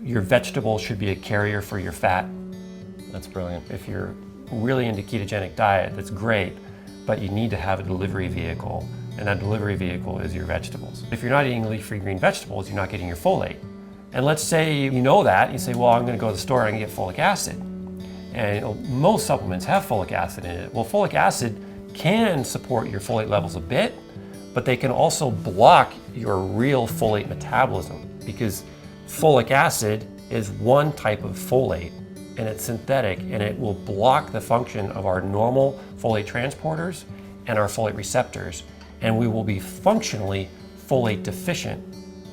your vegetables should be a carrier for your fat. That's brilliant. If you're really into ketogenic diet, that's great, but you need to have a delivery vehicle, and that delivery vehicle is your vegetables. If you're not eating leafy green vegetables, you're not getting your folate. And let's say you know that, you say, well, I'm gonna go to the store and get folic acid. And most supplements have folic acid in it. Well, folic acid can support your folate levels a bit, but they can also block your real folate metabolism, because folic acid is one type of folate and it's synthetic, and it will block the function of our normal folate transporters and our folate receptors, and we will be functionally folate deficient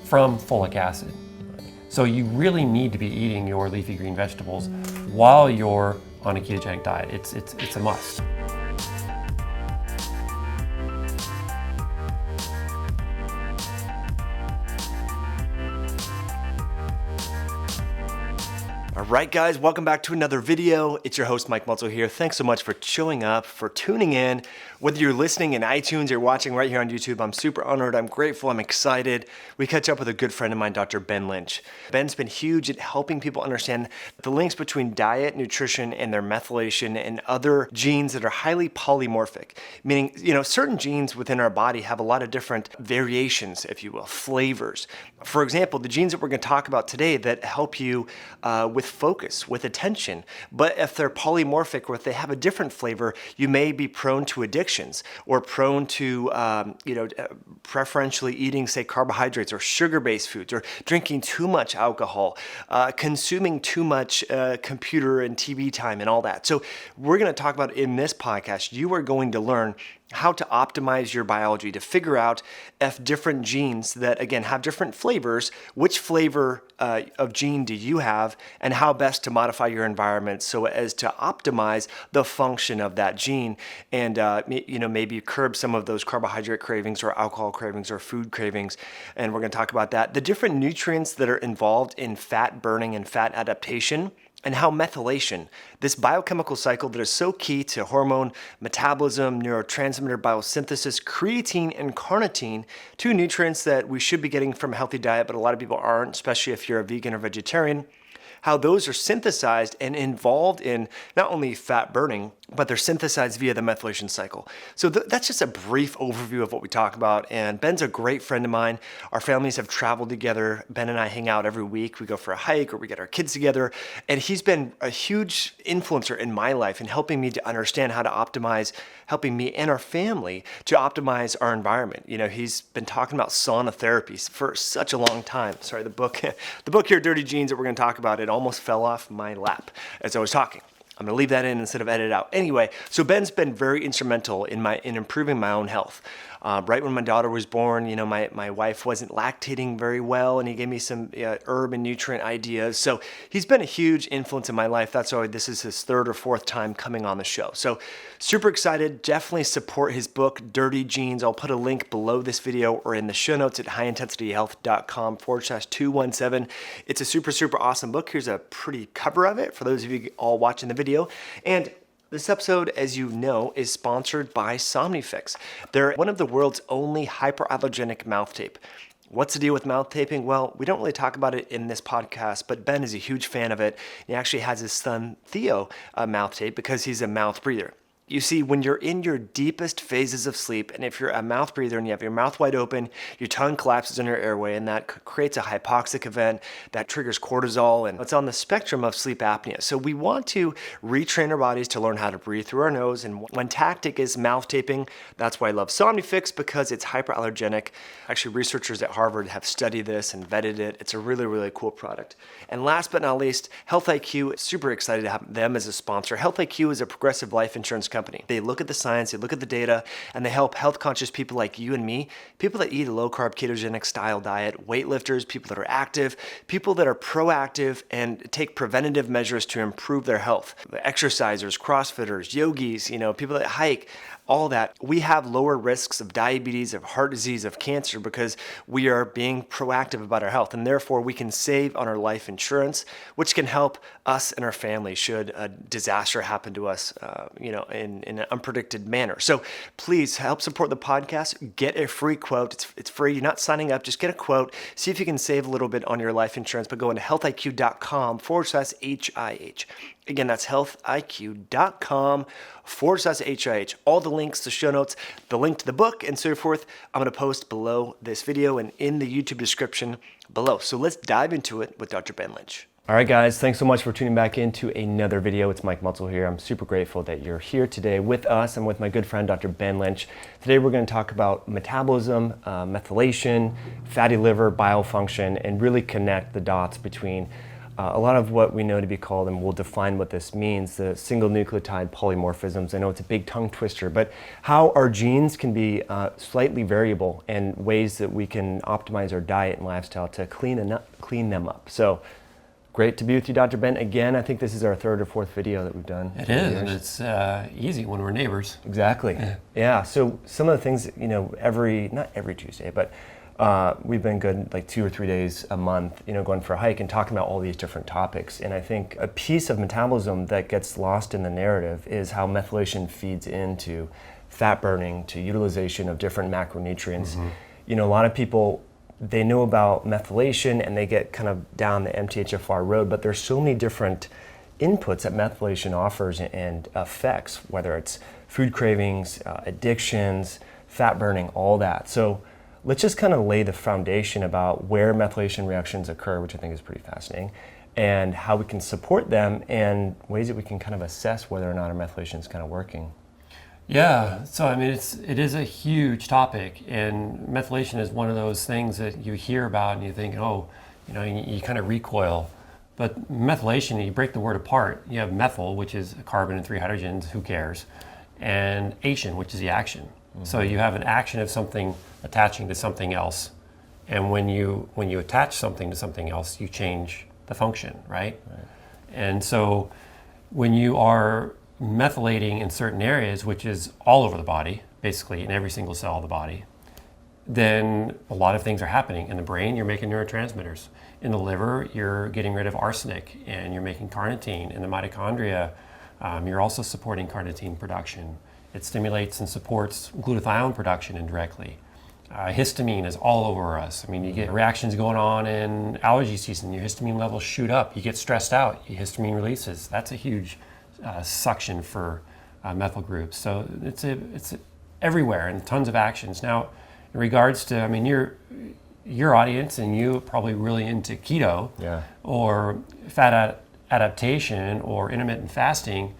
from folic acid. So you really need to be eating your leafy green vegetables while you're on a ketogenic diet. It's a must. All right, guys, welcome back to another video. It's your host, Mike Meltzer here. Thanks so much for showing up, for tuning in. Whether you're listening in iTunes or watching right here on YouTube, I'm super honored, I'm grateful, I'm excited. We catch up with a good friend of mine, Dr. Ben Lynch. Ben's been huge at helping people understand the links between diet, nutrition, and their methylation and other genes that are highly polymorphic, meaning, certain genes within our body have a lot of different variations, if you will, flavors. For example, the genes that we're going to talk about today that help you with focus, with attention, but if they're polymorphic or if they have a different flavor, you may be prone to addictions or prone to, preferentially eating, say, carbohydrates or sugar-based foods, or drinking too much alcohol, consuming too much computer and TV time and all that. So we're going to talk about in this podcast, you are going to learn how to optimize your biology to figure out if different genes that, again, have different flavors, which flavor of gene do you have, and how best to modify your environment so as to optimize the function of that gene and, maybe curb some of those carbohydrate cravings or alcohol cravings or food cravings. And we're going to talk about that. The different nutrients that are involved in fat burning and fat adaptation, and how methylation, this biochemical cycle that is so key to hormone metabolism, neurotransmitter biosynthesis, creatine and carnitine, two nutrients that we should be getting from a healthy diet, but a lot of people aren't, especially if you're a vegan or vegetarian, how those are synthesized and involved in not only fat burning, but they're synthesized via the methylation cycle. So that's just a brief overview of what we talk about. And Ben's a great friend of mine. Our families have traveled together. Ben and I hang out every week. We go for a hike or we get our kids together. And he's been a huge influencer in my life in helping me to understand how to optimize, helping me and our family to optimize our environment. He's been talking about sauna therapies for such a long time. Sorry, the book here, Dirty Genes, that we're going to talk about, it almost fell off my lap as I was talking. I'm gonna leave that in instead of edit it out. Anyway, so Ben's been very instrumental in improving my own health. Right when my daughter was born, my wife wasn't lactating very well, and he gave me some herb and nutrient ideas. So he's been a huge influence in my life. That's why this is his third or fourth time coming on the show. So super excited. Definitely support his book, Dirty Genes. I'll put a link below this video or in the show notes at highintensityhealth.com/217. It's a super, super awesome book. Here's a pretty cover of it for those of you all watching the video. And this episode, as you know, is sponsored by Somnifix. They're one of the world's only hypoallergenic mouth tape. What's the deal with mouth taping? Well, we don't really talk about it in this podcast, but Ben is a huge fan of it. He actually has his son, Theo, mouth tape because he's a mouth breather. You see, when you're in your deepest phases of sleep, and if you're a mouth breather and you have your mouth wide open, your tongue collapses in your airway, and that creates a hypoxic event that triggers cortisol, and it's on the spectrum of sleep apnea. So we want to retrain our bodies to learn how to breathe through our nose, and one tactic is mouth taping. That's why I love Somnifix, because it's hyperallergenic. Actually, researchers at Harvard have studied this and vetted it. It's a really, really cool product. And last but not least, Health IQ. Super excited to have them as a sponsor. Health IQ is a progressive life insurance company. They look at the science, they look at the data, and they help health conscious people like you and me, people that eat a low carb ketogenic style diet, weightlifters, people that are active, people that are proactive and take preventative measures to improve their health. The exercisers, CrossFitters, yogis, people that hike, all that, we have lower risks of diabetes, of heart disease, of cancer because we are being proactive about our health. And therefore, we can save on our life insurance, which can help us and our family should a disaster happen to us, in an unpredicted manner. So please help support the podcast. Get a free quote. It's free. You're not signing up. Just get a quote. See if you can save a little bit on your life insurance by going to healthiq.com/HIH. Again, that's healthiq.com/HIH. All the links, the show notes, the link to the book, and so forth, I'm going to post below this video and in the YouTube description below. So let's dive into it with Dr. Ben Lynch. All right, guys, thanks so much for tuning back into another video. It's Mike Mutzel here. I'm super grateful that you're here today with us and with my good friend, Dr. Ben Lynch. Today, we're going to talk about metabolism, methylation, fatty liver, bile function, and really connect the dots between a lot of what we know to be called, and we'll define what this means, the single nucleotide polymorphisms. I know it's a big tongue twister, but how our genes can be slightly variable and ways that we can optimize our diet and lifestyle to clean them up. So great to be with you, Dr. Ben. Again, I think this is our third or fourth video that we've done. It is, and it's easy when we're neighbors. Exactly. Yeah. So some of the things, not every Tuesday, but we've been good like 2 or 3 days a month, going for a hike and talking about all these different topics. And I think a piece of metabolism that gets lost in the narrative is how methylation feeds into fat burning, to utilization of different macronutrients. Mm-hmm. A lot of people, they know about methylation and they get kind of down the MTHFR road, but there's so many different inputs that methylation offers and affects, whether it's food cravings, addictions, fat burning, all that. So let's just kind of lay the foundation about where methylation reactions occur, which I think is pretty fascinating, and how we can support them and ways that we can kind of assess whether or not our methylation is kind of working. Yeah, so I mean, it is a huge topic, and methylation is one of those things that you hear about and you think, you kind of recoil. But methylation, you break the word apart. You have methyl, which is a carbon and 3 hydrogens, who cares, and ation, which is the action. Mm-hmm. So you have an action of something attaching to something else, and when you attach something to something else, you change the function, right? And so when you are methylating in certain areas, which is all over the body, basically in every single cell of the body, then a lot of things are happening. In the brain, you're making neurotransmitters. In the liver, you're getting rid of arsenic and you're making carnitine. In the mitochondria, you're also supporting carnitine production. It stimulates and supports glutathione production indirectly. Histamine is all over us. I mean, you get reactions going on in allergy season. Your histamine levels shoot up. You get stressed out. Your histamine releases. That's a huge suction for methyl groups. So it's everywhere and tons of actions. Now, in regards to, your audience and you probably really into keto, or fat adaptation or intermittent fasting,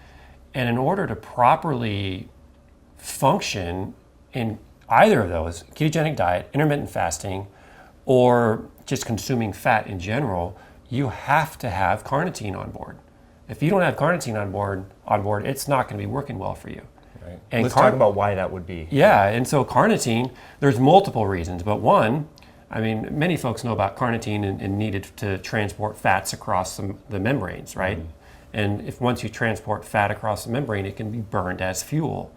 and in order to properly function in either of those, ketogenic diet, intermittent fasting, or just consuming fat in general, you have to have carnitine on board. If you don't have carnitine on board, it's not going to be working well for you. Right. And let's talk about why that would be. Yeah, and so carnitine, there's multiple reasons, but one, many folks know about carnitine and needed to transport fats across the membranes, right? Mm. And once you transport fat across the membrane, it can be burned as fuel.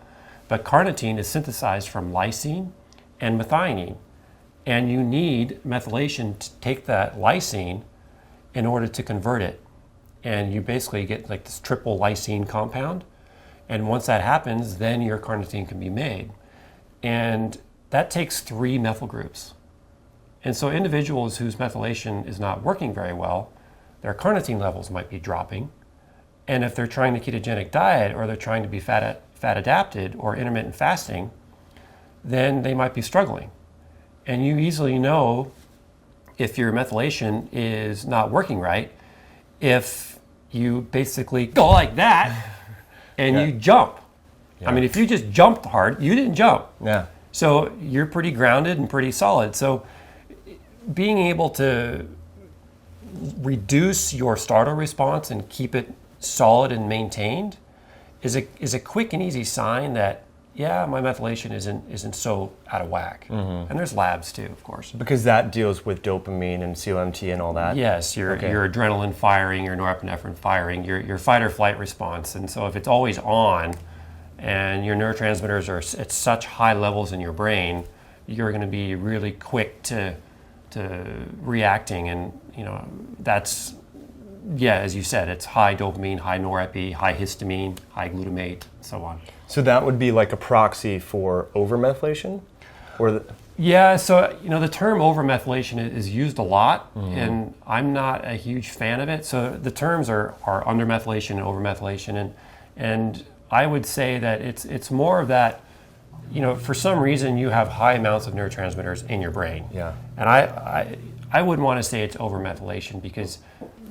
But carnitine is synthesized from lysine and methionine, and you need methylation to take that lysine in order to convert it. And you basically get like this triple lysine compound. And once that happens, then your carnitine can be made. And that takes 3 methyl groups. And so individuals whose methylation is not working very well, their carnitine levels might be dropping. And if they're trying a ketogenic diet or they're trying to be fat adapted or intermittent fasting, then they might be struggling. And you easily know if your methylation is not working right if you basically go like that and you jump. Yeah. If you just jumped hard, you didn't jump. Yeah. So you're pretty grounded and pretty solid. So being able to reduce your startle response and keep it solid and maintained is a quick and easy sign that my methylation isn't so out of whack. Mm-hmm. And there's labs too, of course. Because that deals with dopamine and COMT and all that. Yes, your adrenaline firing, your norepinephrine firing, your fight or flight response. And so if it's always on, and your neurotransmitters are at such high levels in your brain, you're going to be really quick to reacting, and that's, yeah, as you said, it's high dopamine, high norepi, high histamine, high glutamate, so on. So that would be like a proxy for overmethylation, or yeah. So the term overmethylation is used a lot, and I'm not a huge fan of it. So the terms are undermethylation and overmethylation, and I would say that it's more of that. For some reason you have high amounts of neurotransmitters in your brain. Yeah. And I wouldn't want to say it's overmethylation, because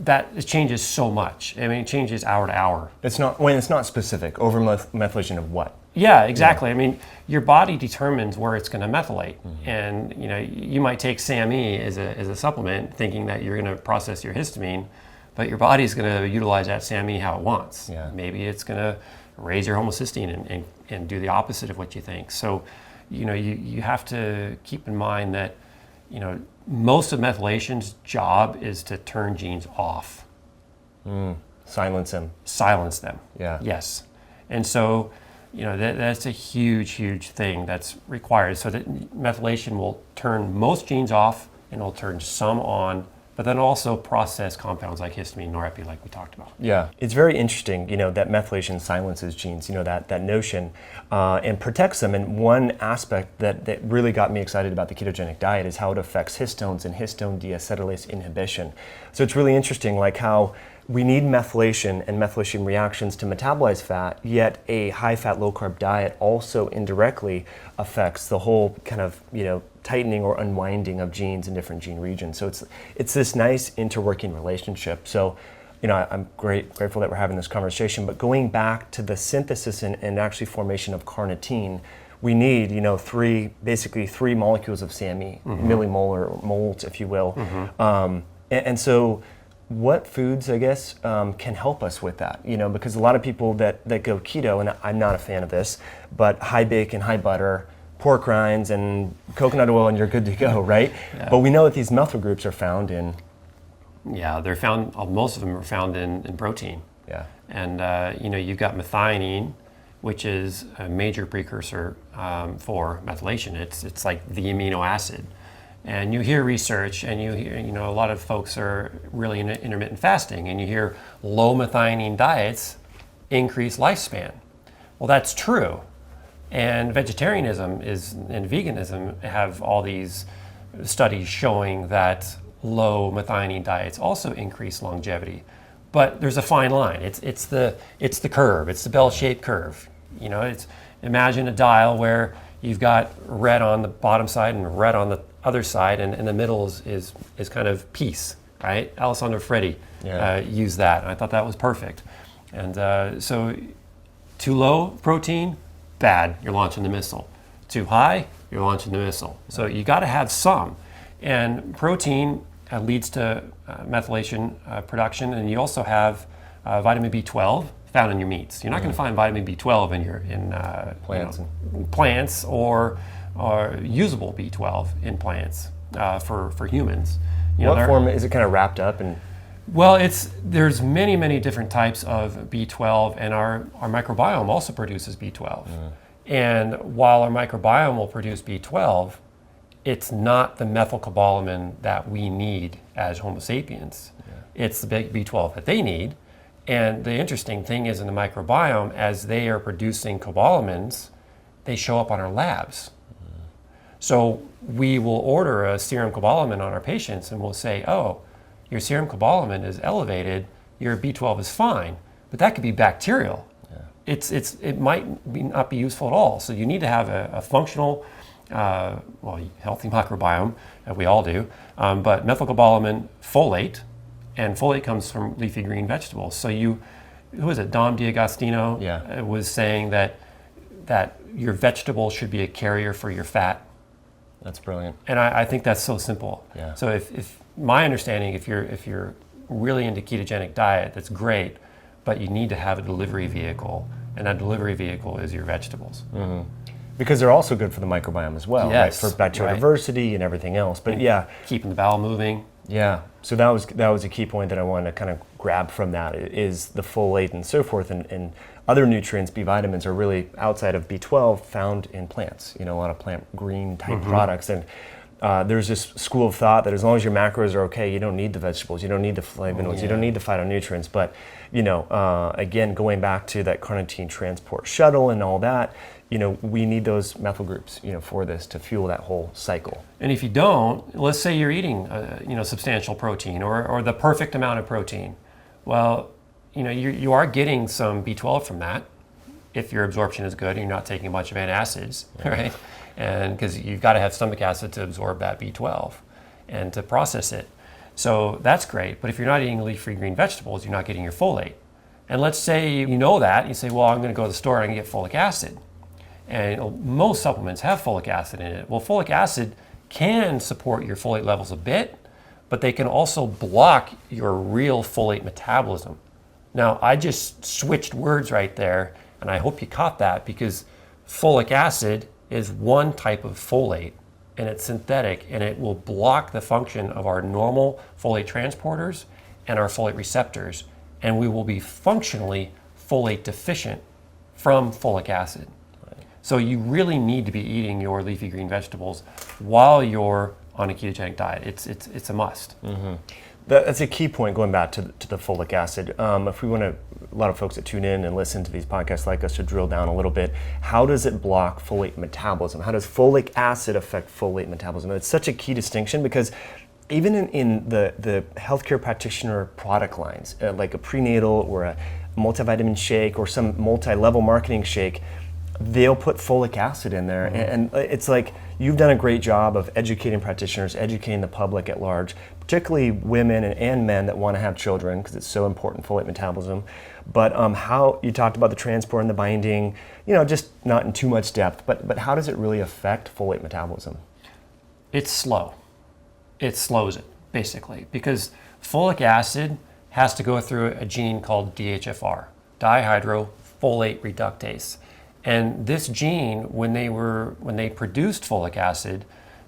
it changes so much. I mean, it changes hour to hour. It's not specific. Overmethylation of what? Yeah, exactly. Yeah. I mean, your body determines where it's going to methylate, and you might take SAMe as a supplement, thinking that you're going to process your histamine, but your body's going to utilize that SAMe how it wants. Yeah. Maybe it's going to raise your homocysteine and do the opposite of what you think. So, you have to keep in mind that, most of methylation's job is to turn genes off. Silence them. Yeah. Yes. And so, that's a huge, huge thing that's required. So that methylation will turn most genes off, and it'll turn some on, but then also process compounds like histamine, norepi, like we talked about. Yeah, it's very interesting, that methylation silences genes, that notion, and protects them. And one aspect that really got me excited about the ketogenic diet is how it affects histones and histone deacetylase inhibition. So it's really interesting, like how we need methylation and methylation reactions to metabolize fat, yet a high-fat, low-carb diet also indirectly affects the whole kind of, tightening or unwinding of genes in different gene regions. So it's this nice interworking relationship. So, I'm grateful that we're having this conversation. But going back to the synthesis and actually formation of carnitine, we need, basically three molecules of SAMe, millimolar, or moles, if you will. And so, what foods, I guess, can help us with that? Because a lot of people that go keto, and I'm not a fan of this, but high bacon, high butter, pork rinds, and coconut oil, and you're good to go, right? Yeah. But we know that these methyl groups are found in... Yeah, they're found, most of them are found in protein. Yeah. And, you've got methionine, which is a major precursor for methylation. It's like the amino acid. And you hear research, and you hear, a lot of folks are really into intermittent fasting, and you hear low methionine diets increase lifespan. Well, that's true. And vegetarianism and veganism have all these studies showing that low methionine diets also increase longevity. But there's a fine line. It's the curve. It's the bell-shaped curve. Imagine a dial where you've got red on the bottom side and red on the other side, and in the middle is kind of peace, right? Alessandro Freddi used that, and I thought that was perfect. And so too low protein, bad, you're launching the missile. Too high, you're launching the missile. So you got to have some. And protein leads to methylation production, and you also have vitamin B12 found in your meats. You're not going to find vitamin B12 in plants or usable B12 in plants for humans. What form is it kind of wrapped up in? Well, there's many different types of B12, and our microbiome also produces B12. And while our microbiome will produce B12, it's not the methylcobalamin that we need as Homo sapiens. It's the big B12 that they need. And the interesting thing is, in the microbiome, as they are producing cobalamins, they show up on our labs. So we will order a serum cobalamin on our patients, and we'll say, oh, your serum cobalamin is elevated, your B12 is fine, but that could be bacterial. It might not be useful at all. So you need to have a functional, healthy microbiome, we all do, but methylcobalamin, folate, and folate comes from leafy green vegetables. So who was it, Dom D'Agostino was saying that your vegetable should be a carrier for your fat. That's brilliant. And I think that's so simple. Yeah. So if my understanding, if you're really into ketogenic diet, that's great, but you need to have a delivery vehicle, and that delivery vehicle is your vegetables. Because they're also good for the microbiome as well, Yes, right? For bacterial diversity and everything else. But keeping the bowel moving. Yeah, so that was a key point that I wanted to kind of grab from that is the folate and so forth, and other nutrients, B vitamins, are really outside of B12 found in plants. A lot of plant green type products, and there's this school of thought that as long as your macros are okay, you don't need the vegetables, you don't need the flavonoids, you don't need the phytonutrients. But again, going back to that carnitine transport shuttle and all that, we need those methyl groups, for this to fuel that whole cycle. And if you don't, let's say you're eating, substantial protein or the perfect amount of protein. Well, you are getting some B12 from that if your absorption is good and you're not taking a bunch of antacids, right? And because you've got to have stomach acid to absorb that B12 and to process it. So that's great. But if you're not eating leaf-free green vegetables, you're not getting your folate. And let's say you know that, and you say, well, I'm going to go to the store and I'm going to get folic acid. And most supplements have folic acid in it. Well, folic acid can support your folate levels a bit, but they can also block your real folate metabolism. Now, I just switched words right there, and I hope you caught that, because folic acid is one type of folate, and it's synthetic, and it will block the function of our normal folate transporters and our folate receptors, and we will be functionally folate deficient from folic acid. So you really need to be eating your leafy green vegetables while you're on a ketogenic diet. It's a must. Mm-hmm. That's a key point, going back to the folic acid. If we want a lot of folks that tune in and listen to these podcasts like us to drill down a little bit, how does it block folate metabolism? How does folic acid affect folate metabolism? It's such a key distinction, because even in the healthcare practitioner product lines, like a prenatal or a multivitamin shake or some multi-level marketing shake, they'll put folic acid in there. And it's like, you've done a great job of educating practitioners, educating the public at large, particularly women and men that want to have children, because it's so important, folate metabolism. But how you talked about the transport and the binding, just not in too much depth, but how does it really affect folate metabolism? It's slow. It slows it, basically, because folic acid has to go through a gene called DHFR, dihydrofolate reductase. And this gene, when they produced folic acid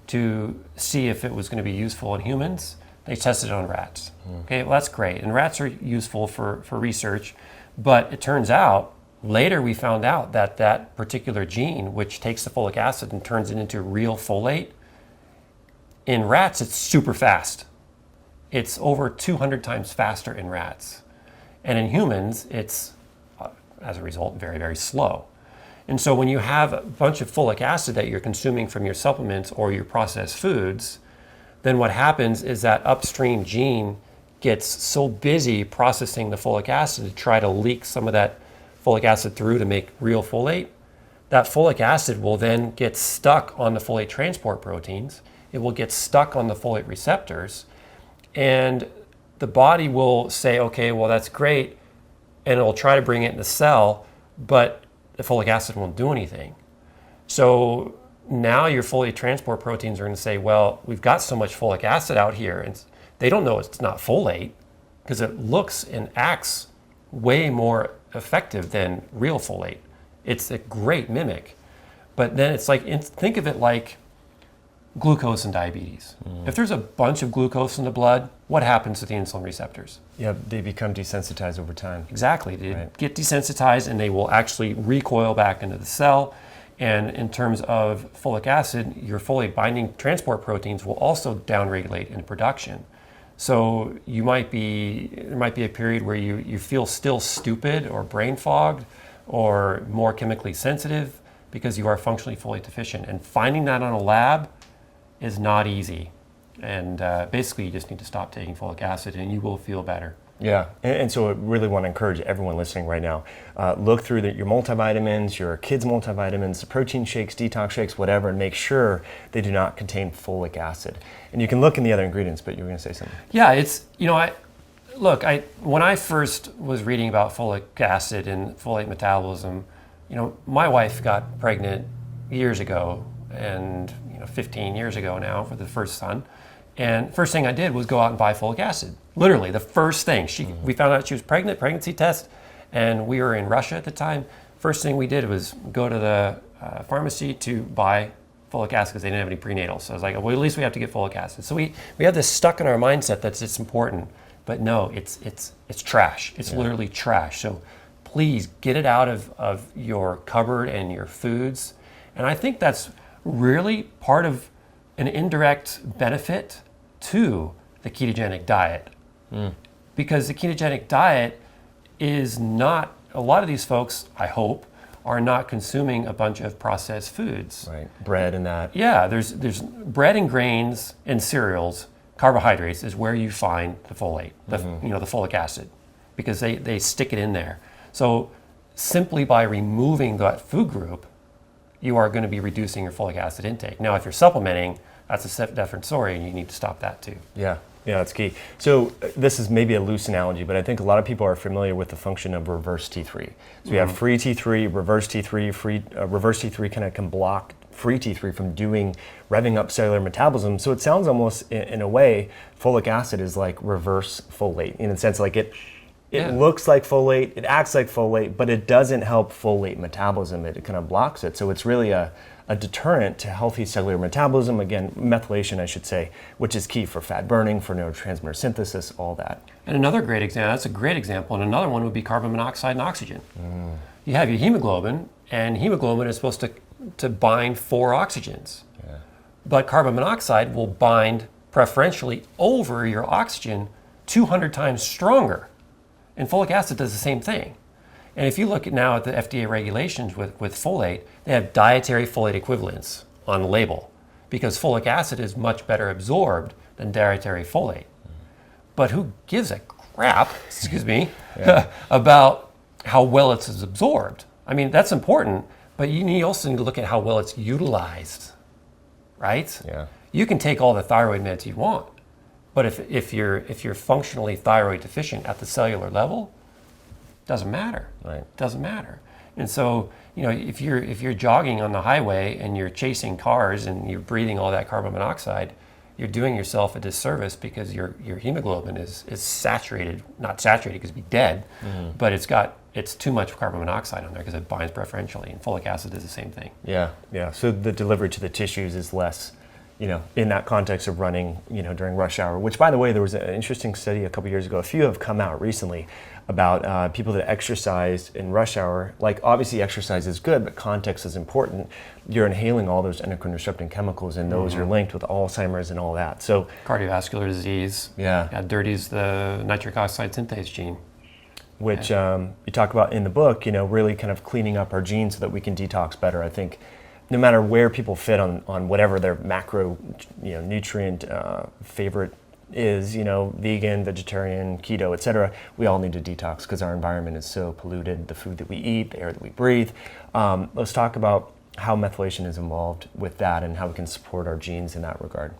to see if it was going to be useful in humans, they tested it on rats. Okay, well, that's great. And rats are useful for research, but it turns out, later we found out that that particular gene, which takes the folic acid and turns it into real folate, in rats it's super fast. It's over 200 times faster in rats. And in humans, it's, as a result, very, very slow. And so when you have a bunch of folic acid that you're consuming from your supplements or your processed foods, then what happens is that upstream gene gets so busy processing the folic acid to try to leak some of that folic acid through to make real folate. That folic acid will then get stuck on the folate transport proteins. It will get stuck on the folate receptors, and the body will say, okay, well, that's great, and it'll try to bring it in the cell, but the folic acid won't do anything. So now your folate transport proteins are going to say, well, we've got so much folic acid out here, and they don't know it's not folate, because it looks and acts way more effective than real folate. It's a great mimic. But then it's like, think of it like glucose and diabetes. If there's a bunch of glucose in the blood, what happens to the insulin receptors? Yeah, they become desensitized over time. Exactly. They get desensitized, and they will actually recoil back into the cell. And in terms of folic acid, your folate binding transport proteins will also downregulate in production. So there might be a period where you feel still stupid or brain fogged or more chemically sensitive because you are functionally folate deficient. And finding that on a lab is not easy. And basically you just need to stop taking folic acid and you will feel better. Yeah, and so I really want to encourage everyone listening right now, look through your multivitamins, your kids' multivitamins, the protein shakes, detox shakes, whatever, and make sure they do not contain folic acid. And you can look in the other ingredients, but you were going to say something. Yeah, it's, when I first was reading about folic acid and folate metabolism, my wife got pregnant years ago, and 15 years ago now, for the first son. And first thing I did was go out and buy folic acid. Literally, the first thing. We found out she was pregnant, pregnancy test, and we were in Russia at the time. First thing we did was go to the pharmacy to buy folic acid because they didn't have any prenatal. So I was like, well, at least we have to get folic acid. So we have this stuck in our mindset that it's important, but no, it's trash. It's literally trash. So please get it out of your cupboard and your foods. And I think that's really part of an indirect benefit to the ketogenic diet. Because the ketogenic diet is not, a lot of these folks, I hope, are not consuming a bunch of processed foods. Right, bread and that. Yeah, there's bread and grains and cereals, carbohydrates is where you find the folate, the folic acid, because they stick it in there. So simply by removing that food group, you are going to be reducing your folic acid intake. Now, if you're supplementing, that's a different story, and you need to stop that too. Yeah, that's key. So this is maybe a loose analogy, but I think a lot of people are familiar with the function of reverse T3. So you have free T3, reverse T3. Reverse T3 kind of can block free T3 from revving up cellular metabolism. So it sounds almost, in a way, folic acid is like reverse folate, in a sense like it looks like folate, it acts like folate, but it doesn't help folate metabolism. It kind of blocks it. So it's really a deterrent to healthy cellular metabolism. Again, methylation, I should say, which is key for fat burning, for neurotransmitter synthesis, all that. And another great example, that's a great example, and another one would be carbon monoxide and oxygen. You have your hemoglobin, and hemoglobin is supposed to bind 4 oxygens. But carbon monoxide will bind preferentially over your oxygen 200 times stronger. And folic acid does the same thing. And if you look now at the FDA regulations with folate, they have dietary folate equivalents on the label because folic acid is much better absorbed than dietary folate. But who gives a crap, about how well it's absorbed? I mean, that's important, but you also need to look at how well it's utilized, right? Yeah. You can take all the thyroid meds you want, but if you're functionally thyroid deficient at the cellular level, doesn't matter. Right. Doesn't matter. And so, if you're jogging on the highway and you're chasing cars and you're breathing all that carbon monoxide, you're doing yourself a disservice because your hemoglobin is saturated, not saturated because it'd be dead, but it's too much carbon monoxide on there because it binds preferentially, and folic acid is the same thing. Yeah. So the delivery to the tissues is less, in that context of running, during rush hour, which, by the way, there was an interesting study a couple years ago. A few have come out recently about people that exercise in rush hour. Like, obviously exercise is good, but context is important. You're inhaling all those endocrine disrupting chemicals, and those are linked with Alzheimer's and all that. So cardiovascular disease. Yeah. Dirties the nitric oxide synthase gene. Which you talk about in the book, really kind of cleaning up our genes so that we can detox better. I think no matter where people fit on whatever their macro, nutrient favorite is, vegan, vegetarian, keto, etc., we all need to detox because our environment is so polluted, the food that we eat, the air that we breathe. Let's talk about how methylation is involved with that and how we can support our genes in that regard.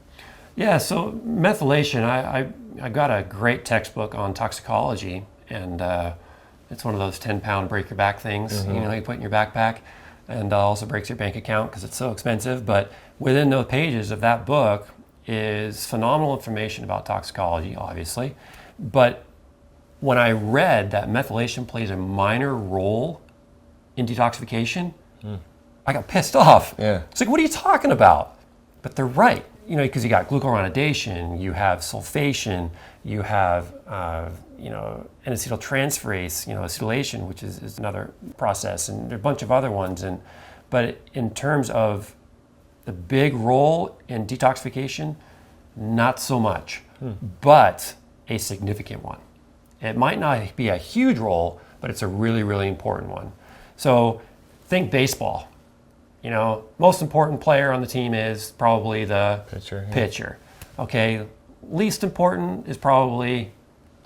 Yeah, so methylation, I got a great textbook on toxicology, and it's one of those 10-pound break your back things, you put in your backpack, and also breaks your bank account because it's so expensive. But within the pages of that book is phenomenal information about toxicology, obviously. But when I read that methylation plays a minor role in detoxification, I got pissed off. Yeah. It's like, what are you talking about? But they're right. Because you got glucuronidation, you have sulfation, you have N-acetyltransferase, acetylation, which is another process, and there are a bunch of other ones. But in terms of the big role in detoxification, not so much, but a significant one. It might not be a huge role, but it's a really, really important one. So think baseball. Most important player on the team is probably the pitcher. Okay, least important is probably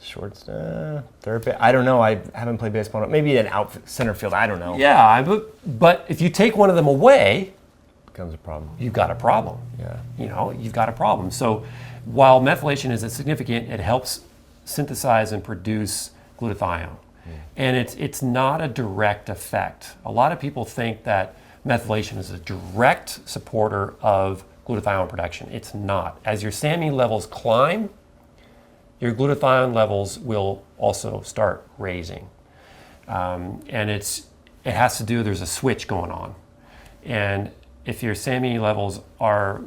shortstop, third base. I don't know. I haven't played baseball. Maybe an center field. I don't know. Yeah, but if you take one of them away, becomes a problem. You've got a problem. Yeah. You've got a problem. So while methylation is significant, it helps synthesize and produce glutathione, and it's not a direct effect. A lot of people think that methylation is a direct supporter of glutathione production. It's not. As your SAMe levels climb, your glutathione levels will also start raising. And it has to do, there's a switch going on. And if your SAMe levels are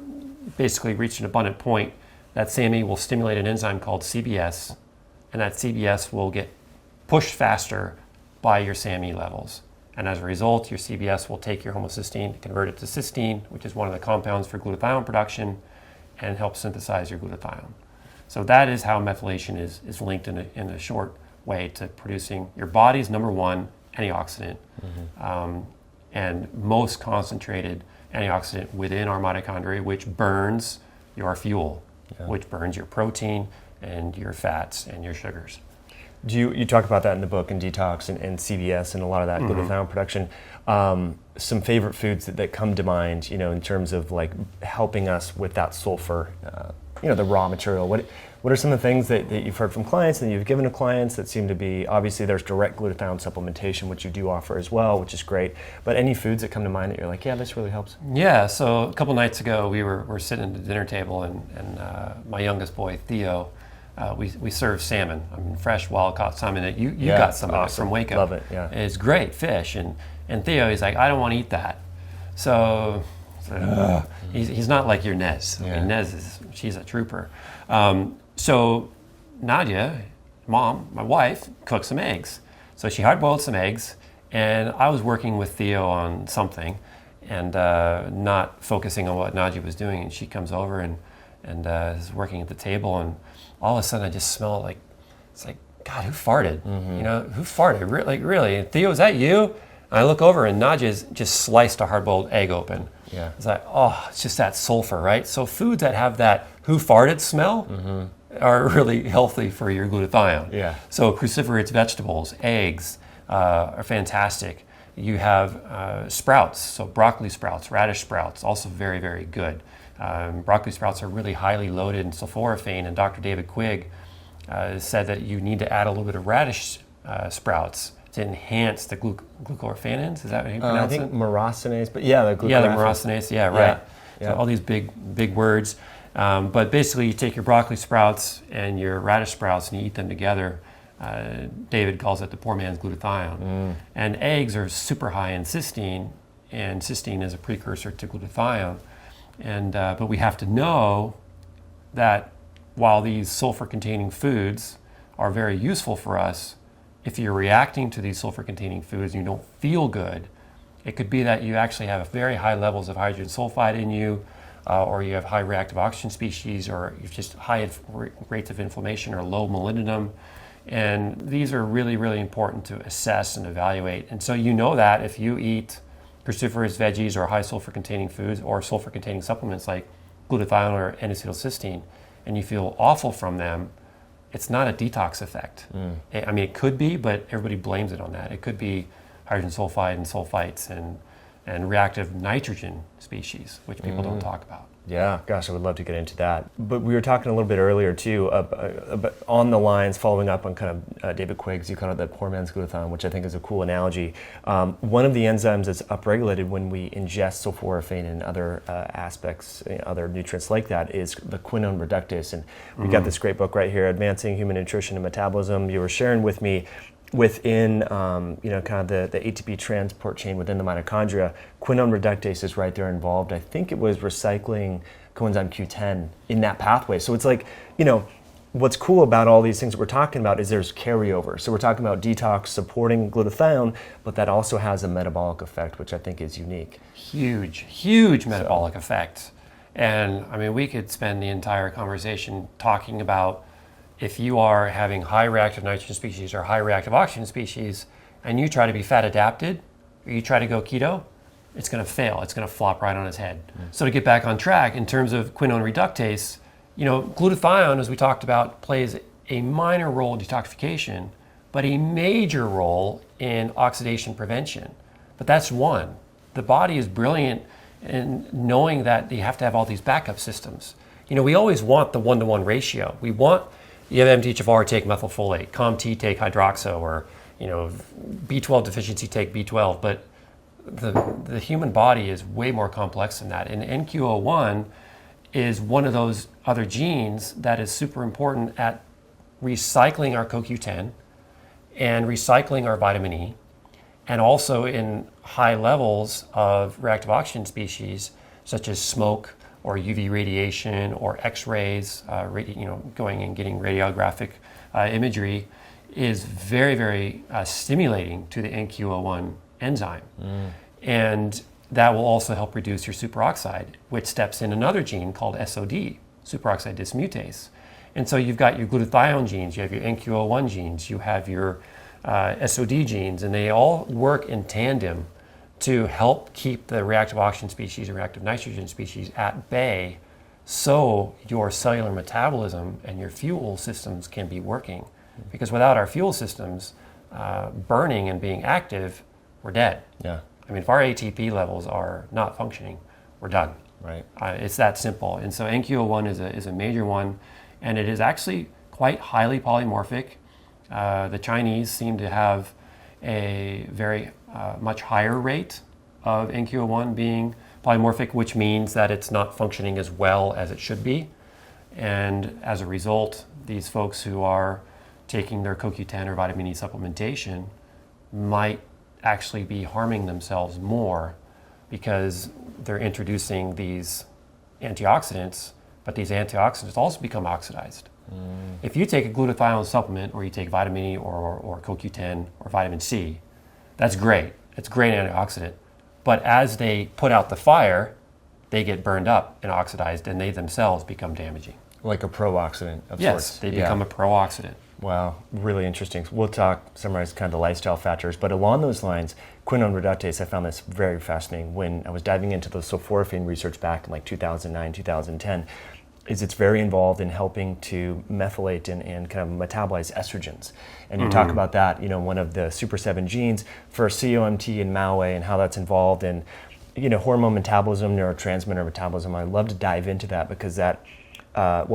basically reached an abundant point, that SAMe will stimulate an enzyme called CBS, and that CBS will get pushed faster by your SAMe levels. And as a result, your CBS will take your homocysteine, convert it to cysteine, which is one of the compounds for glutathione production, and help synthesize your glutathione. So that is how methylation is linked in a short way to producing your body's number one antioxidant, and most concentrated antioxidant within our mitochondria, which burns your fuel, which burns your protein and your fats and your sugars. You talk about that in the book, in Detox and CBS and a lot of that glutathione production. Some favorite foods that come to mind, in terms of like helping us with that sulfur, the raw material. What are some of the things that you've heard from clients and you've given to clients that seem to be, obviously there's direct glutathione supplementation, which you do offer as well, which is great, but any foods that come to mind that you're like, yeah, this really helps? Yeah, so a couple nights ago we were sitting at the dinner table and my youngest boy, Theo, we served salmon. I mean, fresh wild-caught salmon. You got some of it from Waco. Love it, yeah. It's great fish. And Theo, he's like, I don't want to eat that. So he's not like your Nez. I mean, Nez, she's a trooper. So Nadia, mom, my wife, cooked some eggs. So she hard-boiled some eggs, and I was working with Theo on something and not focusing on what Nadia was doing. And she comes over and is working at the table, and all of a sudden I just smell it it's like, God, who farted? Who farted? Really? And Theo, is that you? And I look over and Nadia's just sliced a hard-boiled egg open. Yeah. It's like, it's just that sulfur, right? So foods that have that who farted smell are really healthy for your glutathione. Yeah. So cruciferous vegetables, eggs are fantastic. You have sprouts, so broccoli sprouts, radish sprouts, also very, very good. Broccoli sprouts are really highly loaded in sulforaphane, and Dr. David Quigg said that you need to add a little bit of radish sprouts to enhance the glucoraphanins. Is that how you pronounce it? I think myrosinase, but yeah, the glucoraphanins. Yeah, the myrosinase, yeah, right. Yeah. So all these big words. But basically you take your broccoli sprouts and your radish sprouts and you eat them together. David calls it the poor man's glutathione. And eggs are super high in cysteine, and cysteine is a precursor to glutathione. But we have to know that while these sulfur-containing foods are very useful for us, if you're reacting to these sulfur-containing foods and you don't feel good, it could be that you actually have very high levels of hydrogen sulfide in you, or you have high reactive oxygen species, or you've just high rates of inflammation or low molybdenum. And these are really, really important to assess and evaluate. And so you know that if you eat cruciferous veggies or high sulfur containing foods or sulfur containing supplements like glutathione or N-acetylcysteine, and you feel awful from them, it's not a detox effect. I mean, it could be, but everybody blames it on that. It could be hydrogen sulfide and sulfites and reactive nitrogen species, which people don't talk about. Yeah, gosh, I would love to get into that. But we were talking a little bit earlier too, on the lines, following up on kind of David Quigg's, you call it the poor man's glutathione, which I think is a cool analogy. One of the enzymes that's upregulated when we ingest sulforaphane and other aspects, other nutrients like that, is the quinone reductase. And we got this great book right here, Advancing Human Nutrition and Metabolism. You were sharing with me within kind of the ATP transport chain within the mitochondria, quinone reductase is right there involved. I think it was recycling coenzyme Q10 in that pathway. So it's like, what's cool about all these things that we're talking about is there's carryover. So we're talking about detox supporting glutathione, but that also has a metabolic effect, which I think is unique. Huge metabolic effect. And I mean, we could spend the entire conversation talking about if you are having high reactive nitrogen species or high reactive oxygen species and you try to be fat adapted or you try to go keto, it's going to fail. It's going to flop right on its head. So to get back on track in terms of quinone reductase, glutathione, as we talked about, plays a minor role in detoxification, but a major role in oxidation prevention. But that's one. The body is brilliant in knowing that you have to have all these backup systems. We always want the 1-to-1 ratio. You have MTHFR, take methylfolate, COMT, take hydroxo, or B12 deficiency, take B12. But the human body is way more complex than that. And NQO1 is one of those other genes that is super important at recycling our CoQ10 and recycling our vitamin E and also in high levels of reactive oxygen species, such as smoke or UV radiation or X-rays, going and getting radiographic imagery, is very, very stimulating to the NQO1 enzyme. And that will also help reduce your superoxide, which steps in another gene called SOD, superoxide dismutase. And so you've got your glutathione genes, you have your NQO1 genes, you have your SOD genes, and they all work in tandem to help keep the reactive oxygen species and reactive nitrogen species at bay so your cellular metabolism and your fuel systems can be working. Because without our fuel systems burning and being active, we're dead. Yeah. I mean, if our ATP levels are not functioning, we're done. Right. It's that simple. And so NQO1 is a major one, and it is actually quite highly polymorphic. The Chinese seem to have a very much higher rate of NQO1 being polymorphic, which means that it's not functioning as well as it should be. And as a result, these folks who are taking their CoQ10 or vitamin E supplementation might actually be harming themselves more because they're introducing these antioxidants, but these antioxidants also become oxidized. If you take a glutathione supplement or you take vitamin E or CoQ10 or vitamin C, that's great. It's a great antioxidant. But as they put out the fire, they get burned up and oxidized, and they themselves become damaging. Like a pro-oxidant of sorts. Yes, they become a pro-oxidant. Wow, really interesting. We'll summarize kind of the lifestyle factors, but along those lines, quinone reductase, I found this very fascinating when I was diving into the sulforaphane research back in like 2009, 2010, is it's very involved in helping to methylate and kind of metabolize estrogens. And you talk about that, one of the super 7 genes for COMT and MAOA and how that's involved in, hormone metabolism, neurotransmitter metabolism. I love to dive into that because that,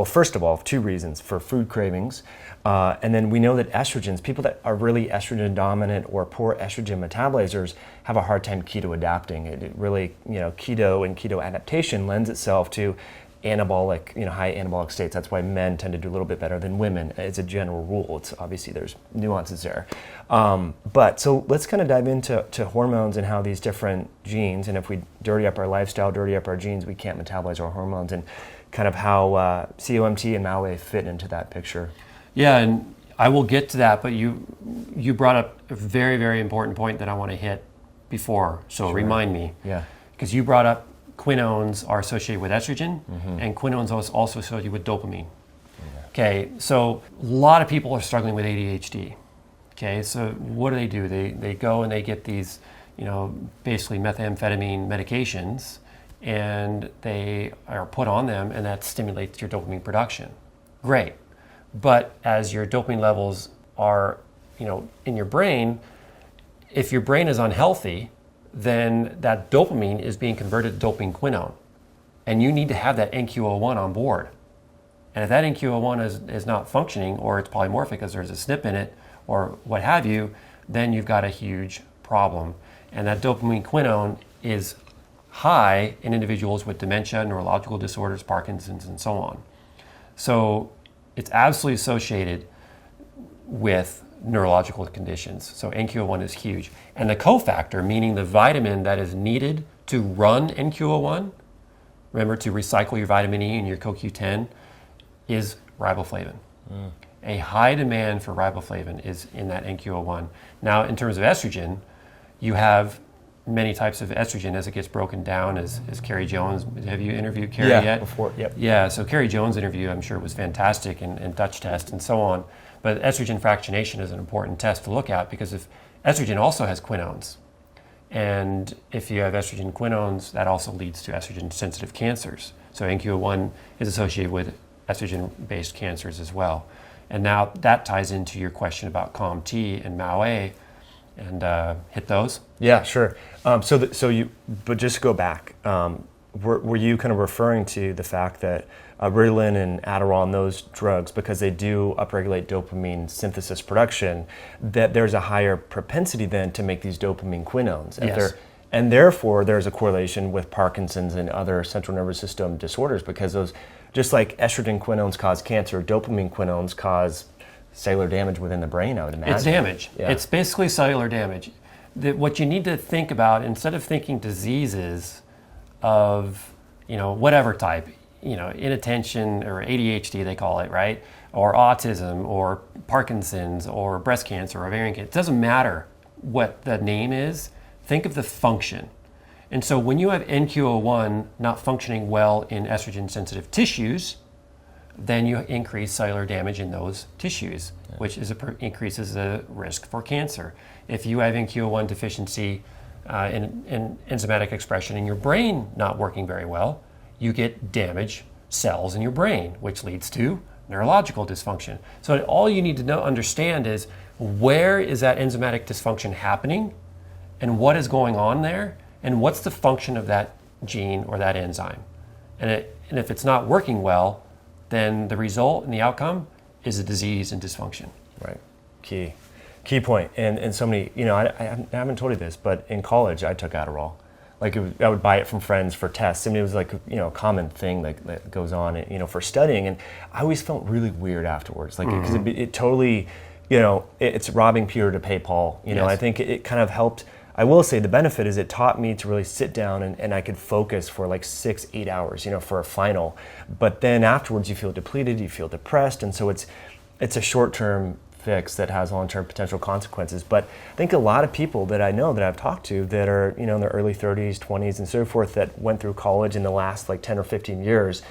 first of all, 2 reasons: for food cravings, and then we know that estrogens, people that are really estrogen dominant or poor estrogen metabolizers have a hard time keto adapting. It really, keto and keto adaptation lends itself to anabolic, high anabolic states. That's why men tend to do a little bit better than women as a general rule. It's obviously there's nuances there. But so let's kind of dive into hormones and how these different genes, and if we dirty up our lifestyle, dirty up our genes, we can't metabolize our hormones, and kind of how COMT and MAOA fit into that picture. Yeah, and I will get to that, but you brought up a very, very important point that I want to hit before, so remind me. Yeah. Because you brought up quinones are associated with estrogen, and quinones are also associated with dopamine. Okay, so a lot of people are struggling with ADHD. Okay, so what do? They go and they get these, basically methamphetamine medications, and they are put on them, and that stimulates your dopamine production. Great. But as your dopamine levels are, in your brain, if your brain is unhealthy, then that dopamine is being converted to dopamine quinone. And you need to have that NQO1 on board. And if that NQO1 is not functioning, or it's polymorphic because there's a SNP in it, or what have you, then you've got a huge problem. And that dopamine quinone is high in individuals with dementia, neurological disorders, Parkinson's, and so on. So it's absolutely associated with neurological conditions. So NQO1 is huge. And the cofactor, meaning the vitamin that is needed to run NQO1, remember to recycle your vitamin E and your CoQ10, is riboflavin. A high demand for riboflavin is in that NQO1. Now, in terms of estrogen, you have many types of estrogen as it gets broken down, as Carrie Jones. Have you interviewed Carrie yet? Before, yep. Yeah, so Carrie Jones' interview, I'm sure, was fantastic, and Dutch test and so on. But estrogen fractionation is an important test to look at, because if estrogen also has quinones, and if you have estrogen quinones, that also leads to estrogen-sensitive cancers. So NQO1 is associated with estrogen-based cancers as well. And now that ties into your question about COMT and MAOA, and hit those. Yeah, sure. But just to go back, were you kind of referring to the fact that Ritalin and Adderall and those drugs, because they do upregulate dopamine synthesis production, that there's a higher propensity then to make these dopamine quinones? Yes. And therefore, there's a correlation with Parkinson's and other central nervous system disorders, because those, just like estrogen quinones cause cancer, dopamine quinones cause cellular damage within the brain, I would imagine. It's damage. Yeah. It's basically cellular damage. what you need to think about, instead of thinking diseases of, whatever type, inattention or ADHD, they call it, right? Or autism or Parkinson's or breast cancer or ovarian cancer. It doesn't matter what the name is. Think of the function. And so when you have NQO1 not functioning well in estrogen-sensitive tissues, then you increase cellular damage in those tissues, which increases the risk for cancer. If you have NQO1 deficiency in enzymatic expression in your brain not working very well, you get damaged cells in your brain, which leads to neurological dysfunction. So all you need to understand is, where is that enzymatic dysfunction happening, and what is going on there, and what's the function of that gene or that enzyme. And if it's not working well, then the result and the outcome is a disease and dysfunction. Right. Key point. And so many, I haven't told you this, but in college I took Adderall. Like I would buy it from friends for tests. I mean, it was like, a common thing that goes on, for studying. And I always felt really weird afterwards, like, because it totally, it's robbing Peter to pay Paul. Yes. I think it kind of helped. I will say the benefit is it taught me to really sit down and I could focus for like 6-8 hours, for a final. But then afterwards you feel depleted, you feel depressed. And so it's a short-term fix that has long-term potential consequences. But I think a lot of people that I know that I've talked to that are, in their early 30s, 20s and so forth, that went through college in the last like 10 or 15 years,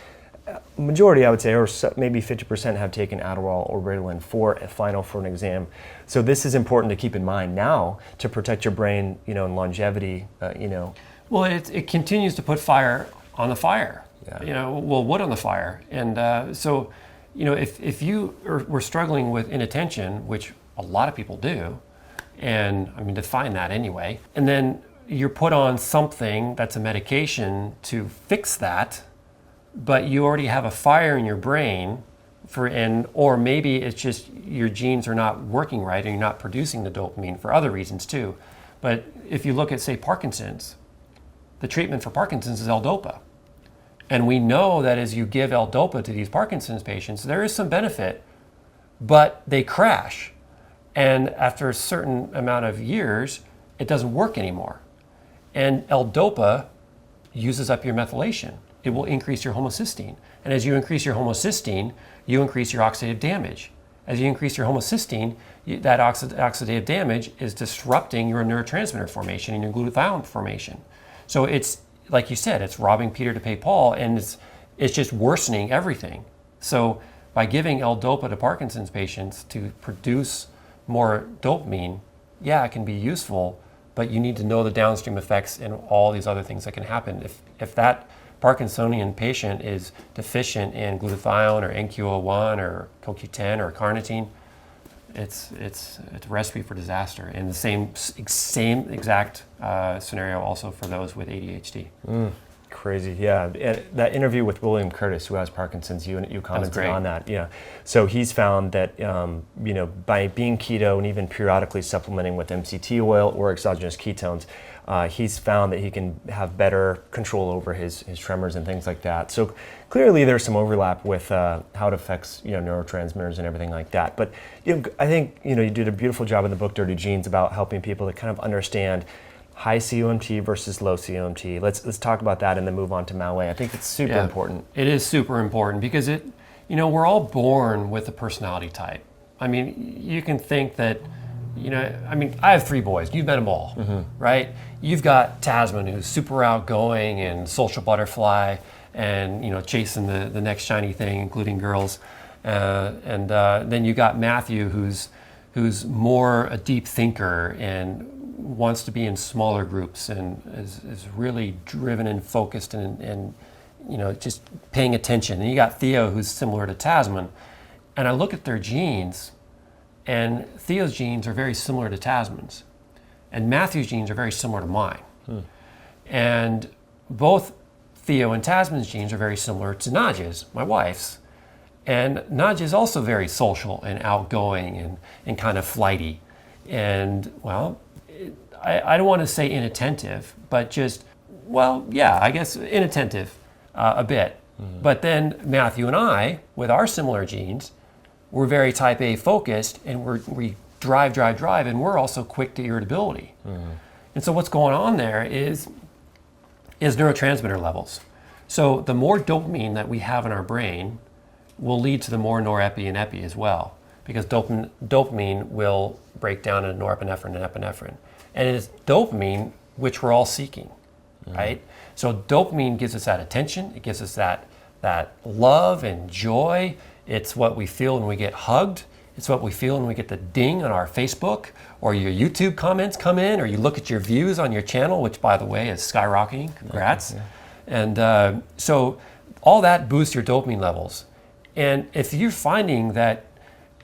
majority I would say, or maybe 50% have taken Adderall or Ritalin for a final, for an exam. So this is important to keep in mind now to protect your brain, and longevity, Well, it continues to put fire on the fire, wood on the fire. And so, if you were struggling with inattention, which a lot of people do, and I mean, define that anyway, and then you're put on something that's a medication to fix that, but you already have a fire in your brain or maybe it's just your genes are not working right and you're not producing the dopamine for other reasons too. But if you look at, say, Parkinson's, the treatment for Parkinson's is L-Dopa. And we know that as you give L-Dopa to these Parkinson's patients, there is some benefit, but they crash. And after a certain amount of years, it doesn't work anymore. And L-Dopa uses up your methylation. It will increase your homocysteine. And as you increase your homocysteine, you increase your oxidative damage. As you increase your homocysteine, that oxidative damage is disrupting your neurotransmitter formation and your glutathione formation. So it's, like you said, it's robbing Peter to pay Paul, and it's just worsening everything. So by giving L-Dopa to Parkinson's patients to produce more dopamine, it can be useful, but you need to know the downstream effects and all these other things that can happen. If that Parkinsonian patient is deficient in glutathione or NQO1 or CoQ10 or carnitine, it's a recipe for disaster. And the same exact scenario also for those with ADHD. Crazy, yeah. And that interview with William Curtis, who has Parkinson's, you commented on that. Yeah. So he's found that by being keto and even periodically supplementing with MCT oil or exogenous ketones, he's found that he can have better control over his tremors and things like that. So clearly there's some overlap with how it affects neurotransmitters and everything like that. But I think you did a beautiful job in the book Dirty Genes about helping people to kind of understand high COMT versus low COMT. Let's talk about that and then move on to MAOA. I think it's super important. It is super important because we're all born with a personality type. I mean, you can think that, I have 3 boys. You've met them all, right? You've got Tasman, who's super outgoing and social butterfly and, chasing the next shiny thing, including girls. And then you got Matthew, who's more a deep thinker and wants to be in smaller groups and is really driven and focused and just paying attention. And you got Theo, who's similar to Tasman. And I look at their genes, and Theo's genes are very similar to Tasman's. And Matthew's genes are very similar to mine. And both Theo and Tasman's genes are very similar to Nadja's, my wife's. And Nadja is also very social and outgoing and kind of flighty. And, I don't want to say inattentive, but just, I guess inattentive a bit. But then Matthew and I, with our similar genes, we're very type A focused, and we drive, and we're also quick to irritability. And so what's going on there is neurotransmitter levels. So the more dopamine that we have in our brain will lead to the more norepi and epi as well, because dopamine will break down into norepinephrine and epinephrine. And it is dopamine which we're all seeking, right? So dopamine gives us that attention, it gives us that love and joy. It's what we feel when we get hugged. It's what we feel when we get the ding on our Facebook, or your YouTube comments come in, or you look at your views on your channel, which by the way is skyrocketing, congrats. And so all that boosts your dopamine levels. And if you're finding that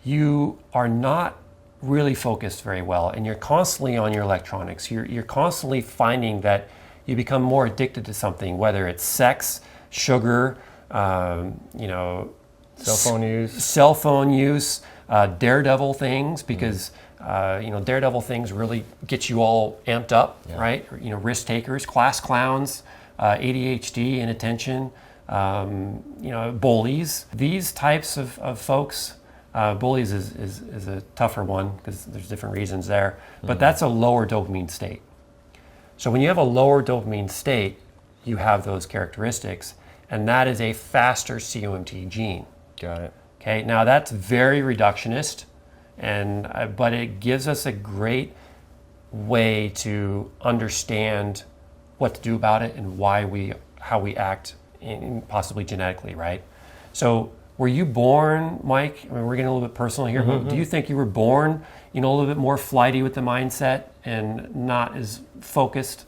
you are not really focused very well and you're constantly on your electronics, you're constantly finding that you become more addicted to something, whether it's sex, sugar, cell phone use, daredevil things, because daredevil things really get you all amped up, right? Risk takers, class clowns, ADHD, inattention, bullies. These types of folks, bullies is a tougher one because there's different reasons there, but that's a lower dopamine state. So when you have a lower dopamine state, you have those characteristics, and that is a faster COMT gene. Got it. Okay, now that's very reductionist, but it gives us a great way to understand what to do about it and how we act, possibly genetically, right? So were you born, Mike? I mean, we're getting a little bit personal here, but do you think you were born, a little bit more flighty with the mindset and not as focused?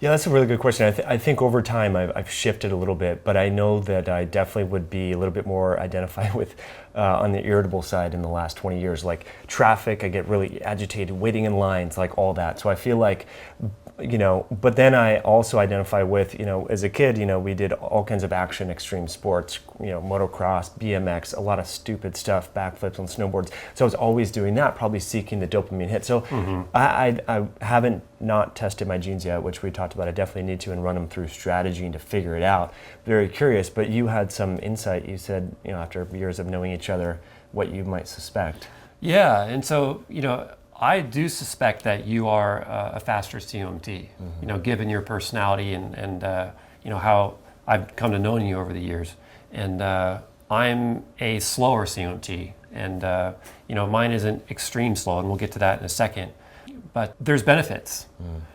Yeah, that's a really good question. I think over time I've shifted a little bit, but I know that I definitely would be a little bit more identified with on the irritable side in the last 20 years. Like traffic, I get really agitated, waiting in lines, like all that. So I feel like, but then I also identify with, as a kid, we did all kinds of action, extreme sports, motocross, BMX, a lot of stupid stuff, backflips on snowboards. So I was always doing that, probably seeking the dopamine hit. So I haven't not tested my genes yet, which we talked about. I definitely need to and run them through strategy to figure it out. Very curious, but you had some insight. You said, after years of knowing each other, what you might suspect. Yeah, and so, I do suspect that you are a faster COMT, given your personality and how I've come to know you over the years. And I'm a slower COMT, and mine isn't extreme slow, and we'll get to that in a second. But there's benefits.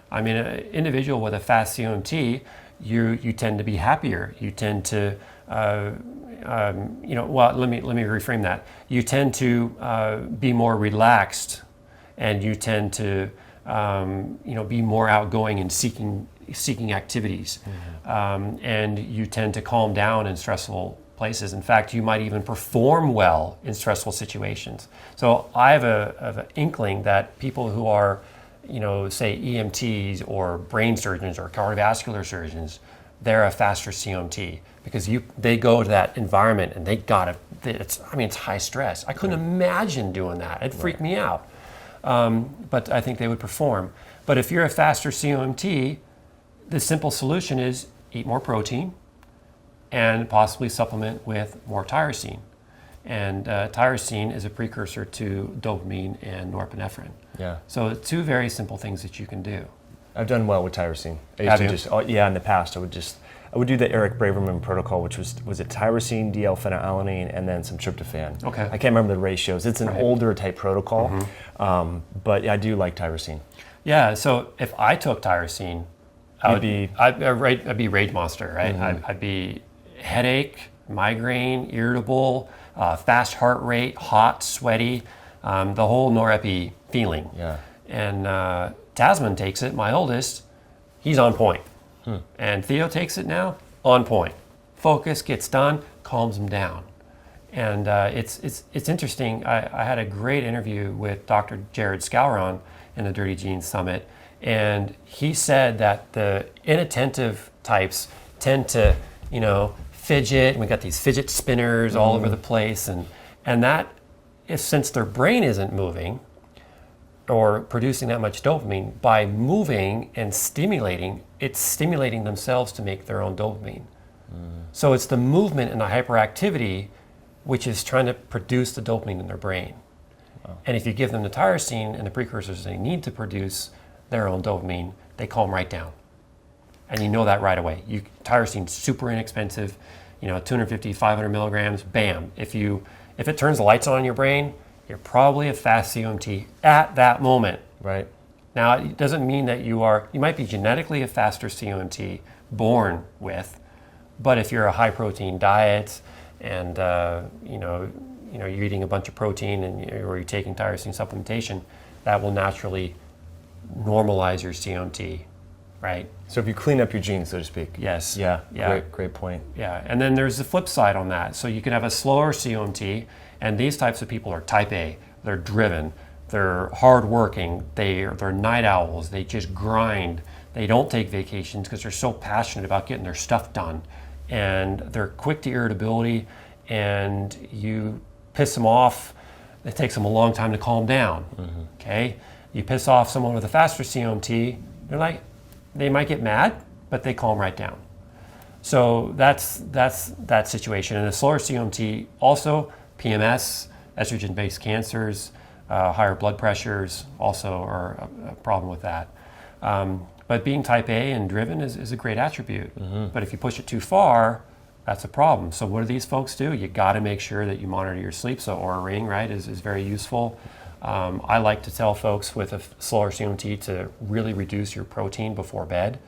I mean, an individual with a fast COMT, you tend to be happier. You tend to, let me reframe that. You tend to be more relaxed, and you tend to, be more outgoing and seeking activities, and you tend to calm down in stressful places. In fact, you might even perform well in stressful situations. So I have an inkling that people who are, say EMTs or brain surgeons or cardiovascular surgeons, they're a faster COMT because they go to that environment and it's high stress. I couldn't imagine doing that. It'd freak me out. But I think they would perform. But if you're a faster COMT, the simple solution is eat more protein and possibly supplement with more tyrosine. And tyrosine is a precursor to dopamine and norepinephrine. Yeah. So two very simple things that you can do. I've done well with tyrosine. In the past I would do the Eric Braverman protocol, which was it tyrosine, D-L-phenylalanine, and then some tryptophan. Okay. I can't remember the ratios. It's an older type protocol, but I do like tyrosine. Yeah. So if I took tyrosine, I'd be rage monster, right? I'd be headache, migraine, irritable, fast heart rate, hot, sweaty, the whole norepi feeling. Yeah. And Tasman takes it, my oldest, he's on point. And Theo takes it now, on point. Focus, gets done, calms him down. And it's interesting. I had a great interview with Dr. Jared Scouron in the Dirty Genes Summit, and he said that the inattentive types tend to, fidget, and we got these fidget spinners all over the place, and that is since their brain isn't moving or producing that much dopamine, by moving and stimulating, it's stimulating themselves to make their own dopamine. So it's the movement and the hyperactivity which is trying to produce the dopamine in their brain. And if you give them the tyrosine and the precursors they need to produce their own dopamine, they calm right down. And you know that right away. Tyrosine's super inexpensive, 250, 500 milligrams, bam. If it turns the lights on in your brain, you're probably a fast COMT at that moment. Right. Now, it doesn't mean that you might be genetically a faster COMT born with, but if you're a high protein diet and, you're eating a bunch of protein or you're taking tyrosine supplementation, that will naturally normalize your COMT, right? So if you clean up your genes, so to speak. Yes. Yeah. Yeah. Great point. Yeah. And then there's the flip side on that. So you can have a slower COMT, and these types of people are type A. They're driven. They're hardworking. They're night owls. They just grind. They don't take vacations because they're so passionate about getting their stuff done. And they're quick to irritability, and you piss them off. It takes them a long time to calm down. Mm-hmm. Okay? You piss off someone with a faster COMT, they might get mad, but they calm right down. So that's that situation. And the slower COMT, also PMS, estrogen-based cancers, higher blood pressures also are a problem with that. But being type A and driven is a great attribute. Mm-hmm. But if you push it too far, that's a problem. So what do these folks do? You got to make sure that you monitor your sleep. So Oura Ring, right, is very useful. I like to tell folks with a slower COMT to really reduce your protein before bed.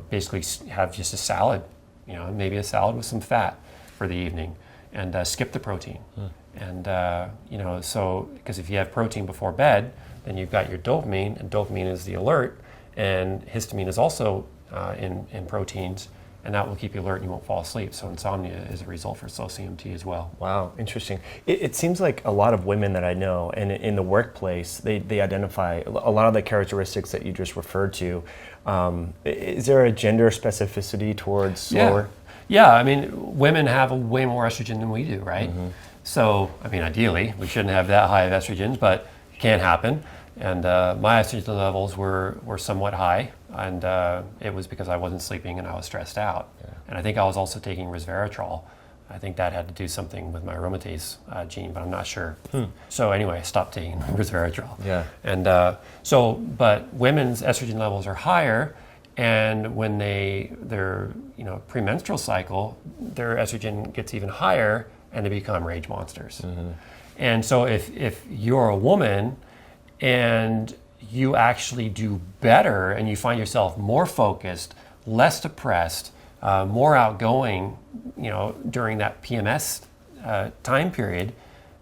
Basically have just a salad, maybe a salad with some fat for the evening, and skip the protein. And, because if you have protein before bed, then you've got your dopamine, and dopamine is the alert, and histamine is also in proteins, and that will keep you alert and you won't fall asleep. So insomnia is a result for slow COMT as well. Wow, interesting. It seems like a lot of women that I know, and in the workplace, they identify a lot of the characteristics that you just referred to. Is there a gender specificity towards slower? Yeah, I mean, women have way more estrogen than we do, right? Mm-hmm. So, ideally, we shouldn't have that high of estrogens, but it can happen. And my estrogen levels were somewhat high, and it was because I wasn't sleeping and I was stressed out. Yeah. And I think I was also taking resveratrol. I think that had to do something with my aromatase gene, but I'm not sure. So anyway, I stopped taking resveratrol. Yeah. And but women's estrogen levels are higher, and when their premenstrual cycle, their estrogen gets even higher, and they become rage monsters. Mm-hmm. And so if you're a woman and you actually do better and you find yourself more focused, less depressed, more outgoing, during that PMS time period,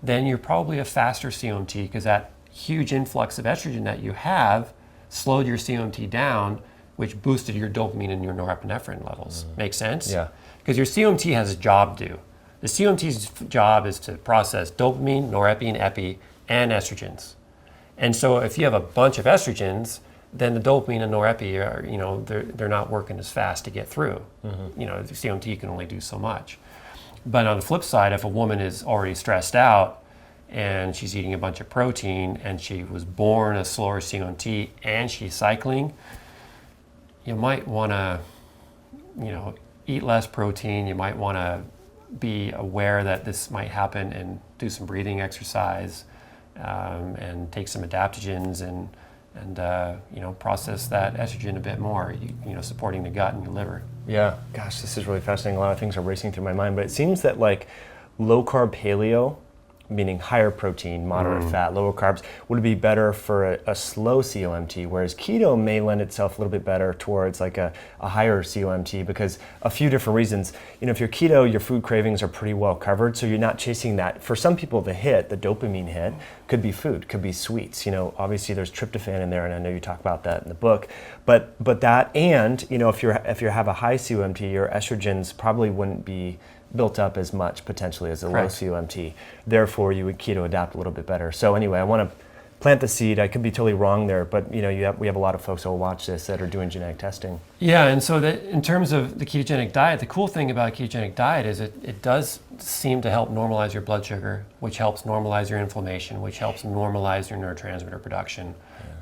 then you're probably a faster COMT, because that huge influx of estrogen that you have slowed your COMT down, which boosted your dopamine and your norepinephrine levels. Make sense? Yeah. Because your COMT has a job to do. The COMT's job is to process dopamine, norepinephrine, epi, and estrogens. And so if you have a bunch of estrogens, then the dopamine and norepi are, they're not working as fast to get through. Mm-hmm. The COMT can only do so much. But on the flip side, if a woman is already stressed out and she's eating a bunch of protein and she was born a slower COMT and she's cycling, you might want to, eat less protein. You might want to be aware that this might happen and do some breathing exercise. And take some adaptogens and process that estrogen a bit more, supporting the gut and your liver. Yeah, gosh, this is really fascinating. A lot of things are racing through my mind, but it seems that low carb paleo, meaning higher protein, moderate fat, lower carbs, would be better for a slow COMT, whereas keto may lend itself a little bit better towards a higher COMT, because a few different reasons. If you're keto, your food cravings are pretty well covered, so you're not chasing that. For some people, the dopamine hit, could be food, could be sweets. Obviously there's tryptophan in there, and I know you talk about that in the book. But that, and if you have a high COMT, your estrogens probably wouldn't be built up as much potentially as a Correct. low COMT. Therefore, you would keto adapt a little bit better. So anyway, I want to plant the seed. I could be totally wrong there, but we have a lot of folks who will watch this that are doing genetic testing. Yeah, and so that in terms of the ketogenic diet, the cool thing about a ketogenic diet is it does seem to help normalize your blood sugar, which helps normalize your inflammation, which helps normalize your neurotransmitter production,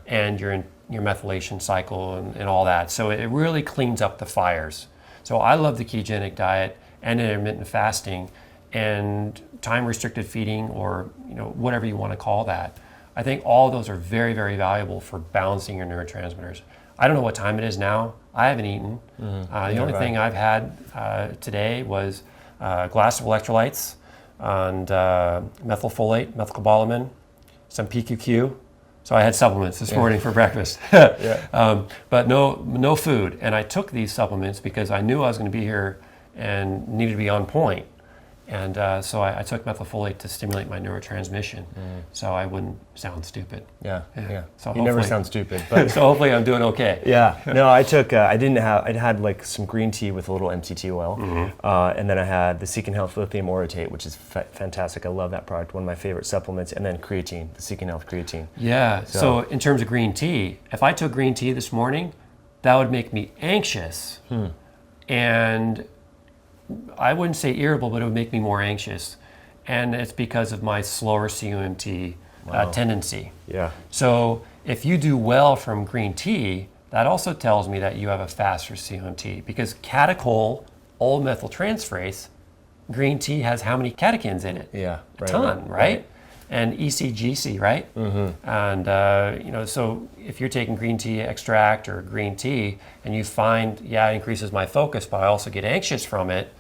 and your methylation cycle and all that. So it really cleans up the fires. So I love the ketogenic diet and intermittent fasting, and time restricted feeding, or whatever you want to call that. I think all of those are very, very valuable for balancing your neurotransmitters. I don't know what time it is now. I haven't eaten. The only thing I've had today was a glass of electrolytes and methylfolate, methylcobalamin, some PQQ. So I had supplements this morning for breakfast. But no food. And I took these supplements because I knew I was going to be here and needed to be on point. And so I took methylfolate to stimulate my neurotransmission, so I wouldn't sound stupid. Yeah. So you never sound stupid, but so hopefully I'm doing okay. No, I took. I had like some green tea with a little MCT oil, and then I had the Seek and Health Lithium Orotate, which is fantastic. I love that product. One of my favorite supplements, and then creatine, the Seek and Health creatine. Yeah. So in terms of green tea, if I took green tea this morning, that would make me anxious, and I wouldn't say irritable, but it would make me more anxious. And it's because of my slower COMT tendency. Yeah. So if you do well from green tea, that also tells me that you have a faster COMT, because catechol, old methyltransferase, green tea has how many catechins in it? Yeah. A ton, right? And ECGC, right? And so if you're taking green tea extract or green tea and you find, it increases my focus, but I also get anxious from it,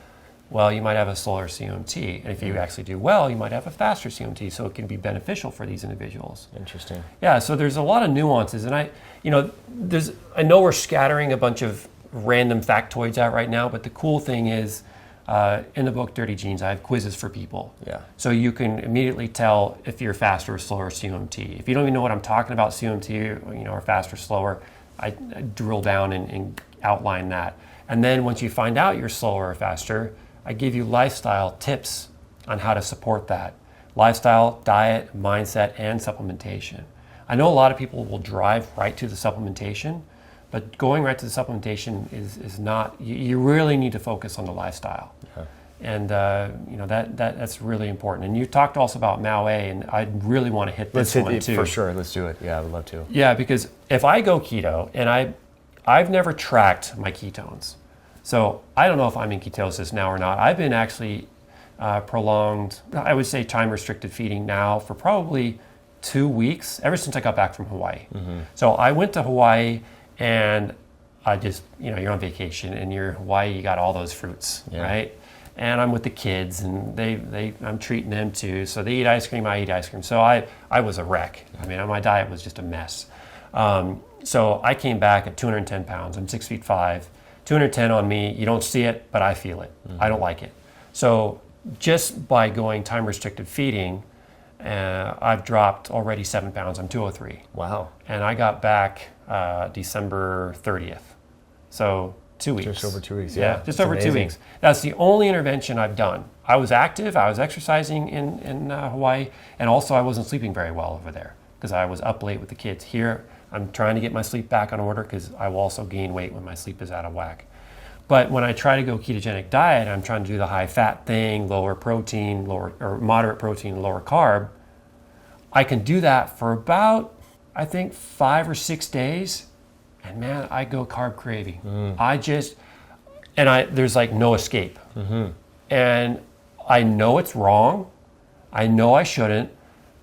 well, you might have a slower COMT. And if you actually do well, you might have a faster COMT. So it can be beneficial for these individuals. Interesting. Yeah. So there's a lot of nuances, and I know we're scattering a bunch of random factoids out right now, but the cool thing is, in the book Dirty Genes, I have quizzes for people. Yeah. So you can immediately tell if you're faster or slower COMT. If you don't even know what I'm talking about, COMT, or faster or slower, I drill down and outline that. And then once you find out you're slower or faster, I give you lifestyle tips on how to support that. Lifestyle, diet, mindset, and supplementation. I know a lot of people will drive right to the supplementation, but going right to the supplementation is not, you really need to focus on the lifestyle. And that's really important. And you talked also about MAO-A, and I really want to hit this one too. For sure, let's do it. Yeah, I would love to. Yeah, because if I go keto, and I've never tracked my ketones, so I don't know if I'm in ketosis now or not. I've been actually prolonged, I would say time restricted feeding now for probably 2 weeks, ever since I got back from Hawaii. So I went to Hawaii, and I just, you're on vacation and you're in Hawaii, you got all those fruits, right? And I'm with the kids, and I'm treating them too. So they eat ice cream, I eat ice cream. So I was a wreck. I mean, my diet was just a mess. So I came back at 210 pounds. I'm 6'5". 210 on me, you don't see it, but I feel it. I don't like it. So just by going time restricted feeding, I've dropped already 7 pounds. I'm 203. Wow. And I got back December 30th. So 2 weeks. Just over 2 weeks. Just over amazing. 2 weeks. That's the only intervention I've done. I was active, I was exercising in Hawaii, and also I wasn't sleeping very well over there because I was up late with the kids. Here, I'm trying to get my sleep back on order because I will also gain weight when my sleep is out of whack. But when I try to go ketogenic diet, I'm trying to do the high fat thing, lower protein, or moderate protein, lower carb. I can do that for about, I think, 5 or 6 days, and man, I go carb craving. There's like no escape. And I know it's wrong. I know I shouldn't.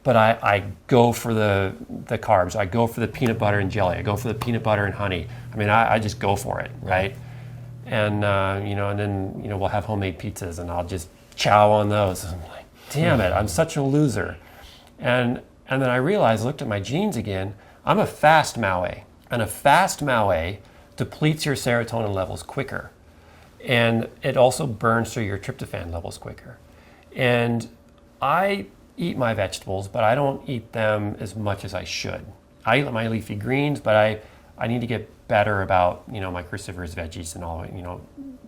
But I go for the carbs. I go for the peanut butter and jelly. I go for the peanut butter and honey. I mean, I just go for it, right? And and then we'll have homemade pizzas, and I'll just chow on those. I'm like, damn it, I'm such a loser. And then I realized, looked at my genes again. I'm a fast MAO-A, and a fast MAO-A depletes your serotonin levels quicker, and it also burns through your tryptophan levels quicker. And I eat my vegetables, but I don't eat them as much as I should. I eat my leafy greens, but I need to get better about my cruciferous veggies and all.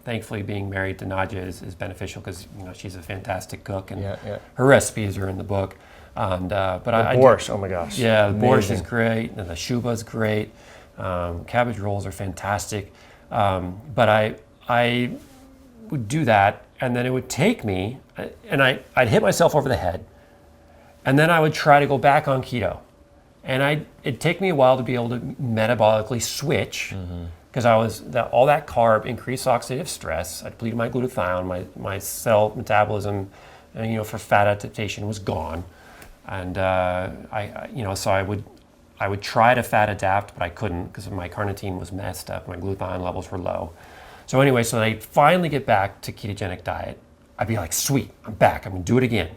Thankfully, being married to Nadja is beneficial because she's a fantastic cook, and her recipes are in the book. And but borscht, oh my gosh, yeah, the borscht is great, and the shuba is great. Cabbage rolls are fantastic, but I would do that, and then it would take me, and I'd hit myself over the head. And then I would try to go back on keto. And it'd take me a while to be able to metabolically switch, because all that carb increased oxidative stress. I depleted my glutathione, my cell metabolism and for fat adaptation was gone, and so I would try to fat adapt, but I couldn't because my carnitine was messed up, my glutathione levels were low. So anyway, so they finally get back to ketogenic diet. I'd be like, sweet, I'm back, I'm gonna do it again.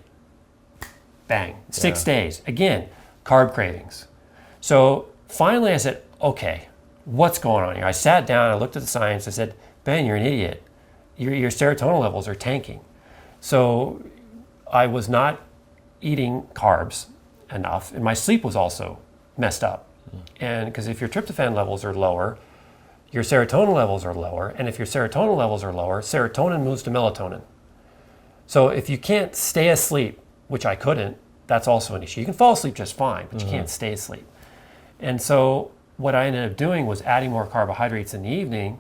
Bang, 6 days, again, carb cravings. So finally I said, okay, what's going on here? I sat down, I looked at the science, I said, Ben, you're an idiot. Your serotonin levels are tanking. So I was not eating carbs enough, and my sleep was also messed up. And because if your tryptophan levels are lower, your serotonin levels are lower, and if your serotonin levels are lower, serotonin moves to melatonin. So if you can't stay asleep, which I couldn't, that's also an issue. You can fall asleep just fine, but you can't stay asleep. And so what I ended up doing was adding more carbohydrates in the evening,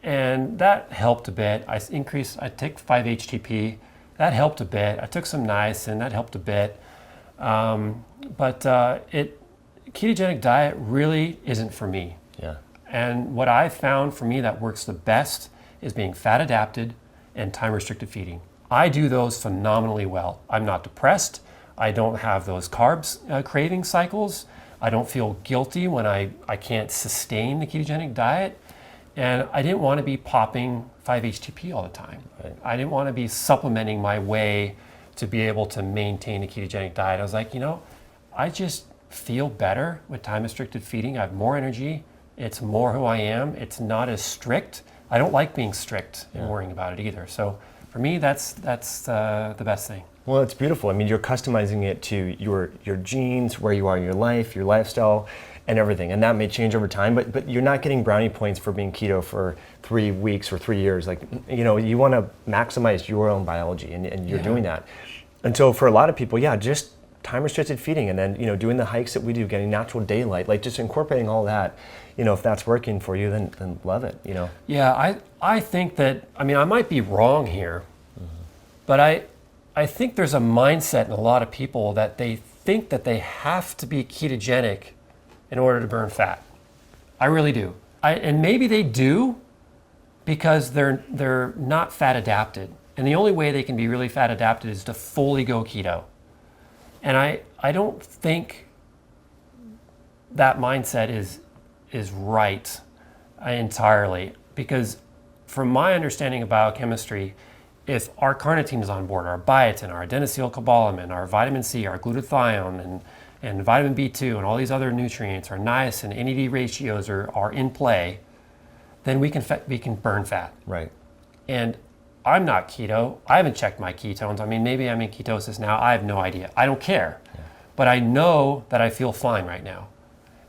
and that helped a bit. I take 5-HTP, that helped a bit. I took some niacin, that helped a bit. But ketogenic diet really isn't for me. Yeah. And what I found for me that works the best is being fat adapted and time restricted feeding. I do those phenomenally well. I'm not depressed. I don't have those carbs craving cycles. I don't feel guilty when I can't sustain the ketogenic diet. And I didn't want to be popping 5-HTP all the time. Right. I didn't want to be supplementing my way to be able to maintain a ketogenic diet. I was like, I just feel better with time restricted feeding. I have more energy. It's more who I am. It's not as strict. I don't like being strict and worrying about it either. So for me, that's the best thing. Well, it's beautiful. I mean, you're customizing it to your genes, where you are in your life, your lifestyle, and everything. And that may change over time, but you're not getting brownie points for being keto for 3 weeks or 3 years. Like, you want to maximize your own biology, and you're doing that. And so for a lot of people, just time restricted feeding, and then doing the hikes that we do, getting natural daylight, like just incorporating all that. If that's working for you, then love it. Yeah, I think that, I might be wrong here, but I think there's a mindset in a lot of people that they think that they have to be ketogenic in order to burn fat. I really do. And maybe they do because they're not fat adapted. And the only way they can be really fat adapted is to fully go keto. And I don't think that mindset is right entirely, because from my understanding of biochemistry, if our carnitine is on board, our biotin, our adenosylcobalamin, our vitamin C, our glutathione, and vitamin B2, and all these other nutrients, our niacin, NAD ratios are in play, then we can burn fat. Right. And I'm not keto. I haven't checked my ketones. Maybe I'm in ketosis now. I have no idea. I don't care. Yeah. But I know that I feel fine right now.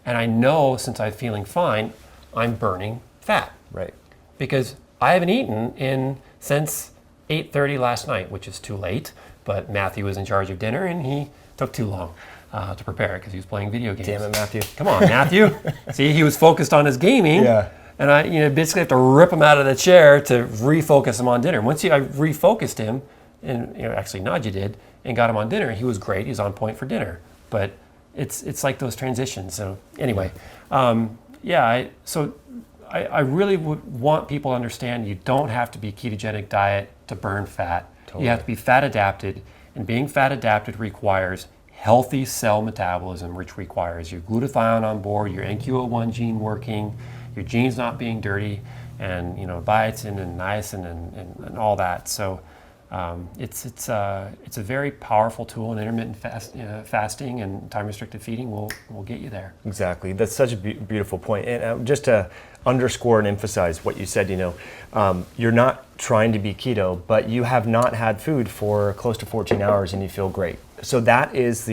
And I know since I'm feeling fine, I'm burning fat. Right. Because I haven't eaten since 8:30 last night, which is too late. But Matthew was in charge of dinner, and he took too long to prepare because he was playing video games. Damn it, Matthew. Come on, Matthew. See, he was focused on his gaming. Yeah. And I basically have to rip him out of the chair to refocus him on dinner. Once I refocused him, and actually Nadja did, and got him on dinner, he was great. He's on point for dinner. But it's like those transitions. So anyway, I really would want people to understand you don't have to be ketogenic diet to burn fat. Totally. You have to be fat adapted, and being fat adapted requires healthy cell metabolism, which requires your glutathione on board, your NQO1 gene working, your genes not being dirty, and biotin and niacin and all that. So it's a very powerful tool, and intermittent fasting and time restricted feeding will get you there. Exactly. That's such a beautiful point. And just to underscore and emphasize what you said, you're not trying to be keto, but you have not had food for close to 14 hours and you feel great. So that is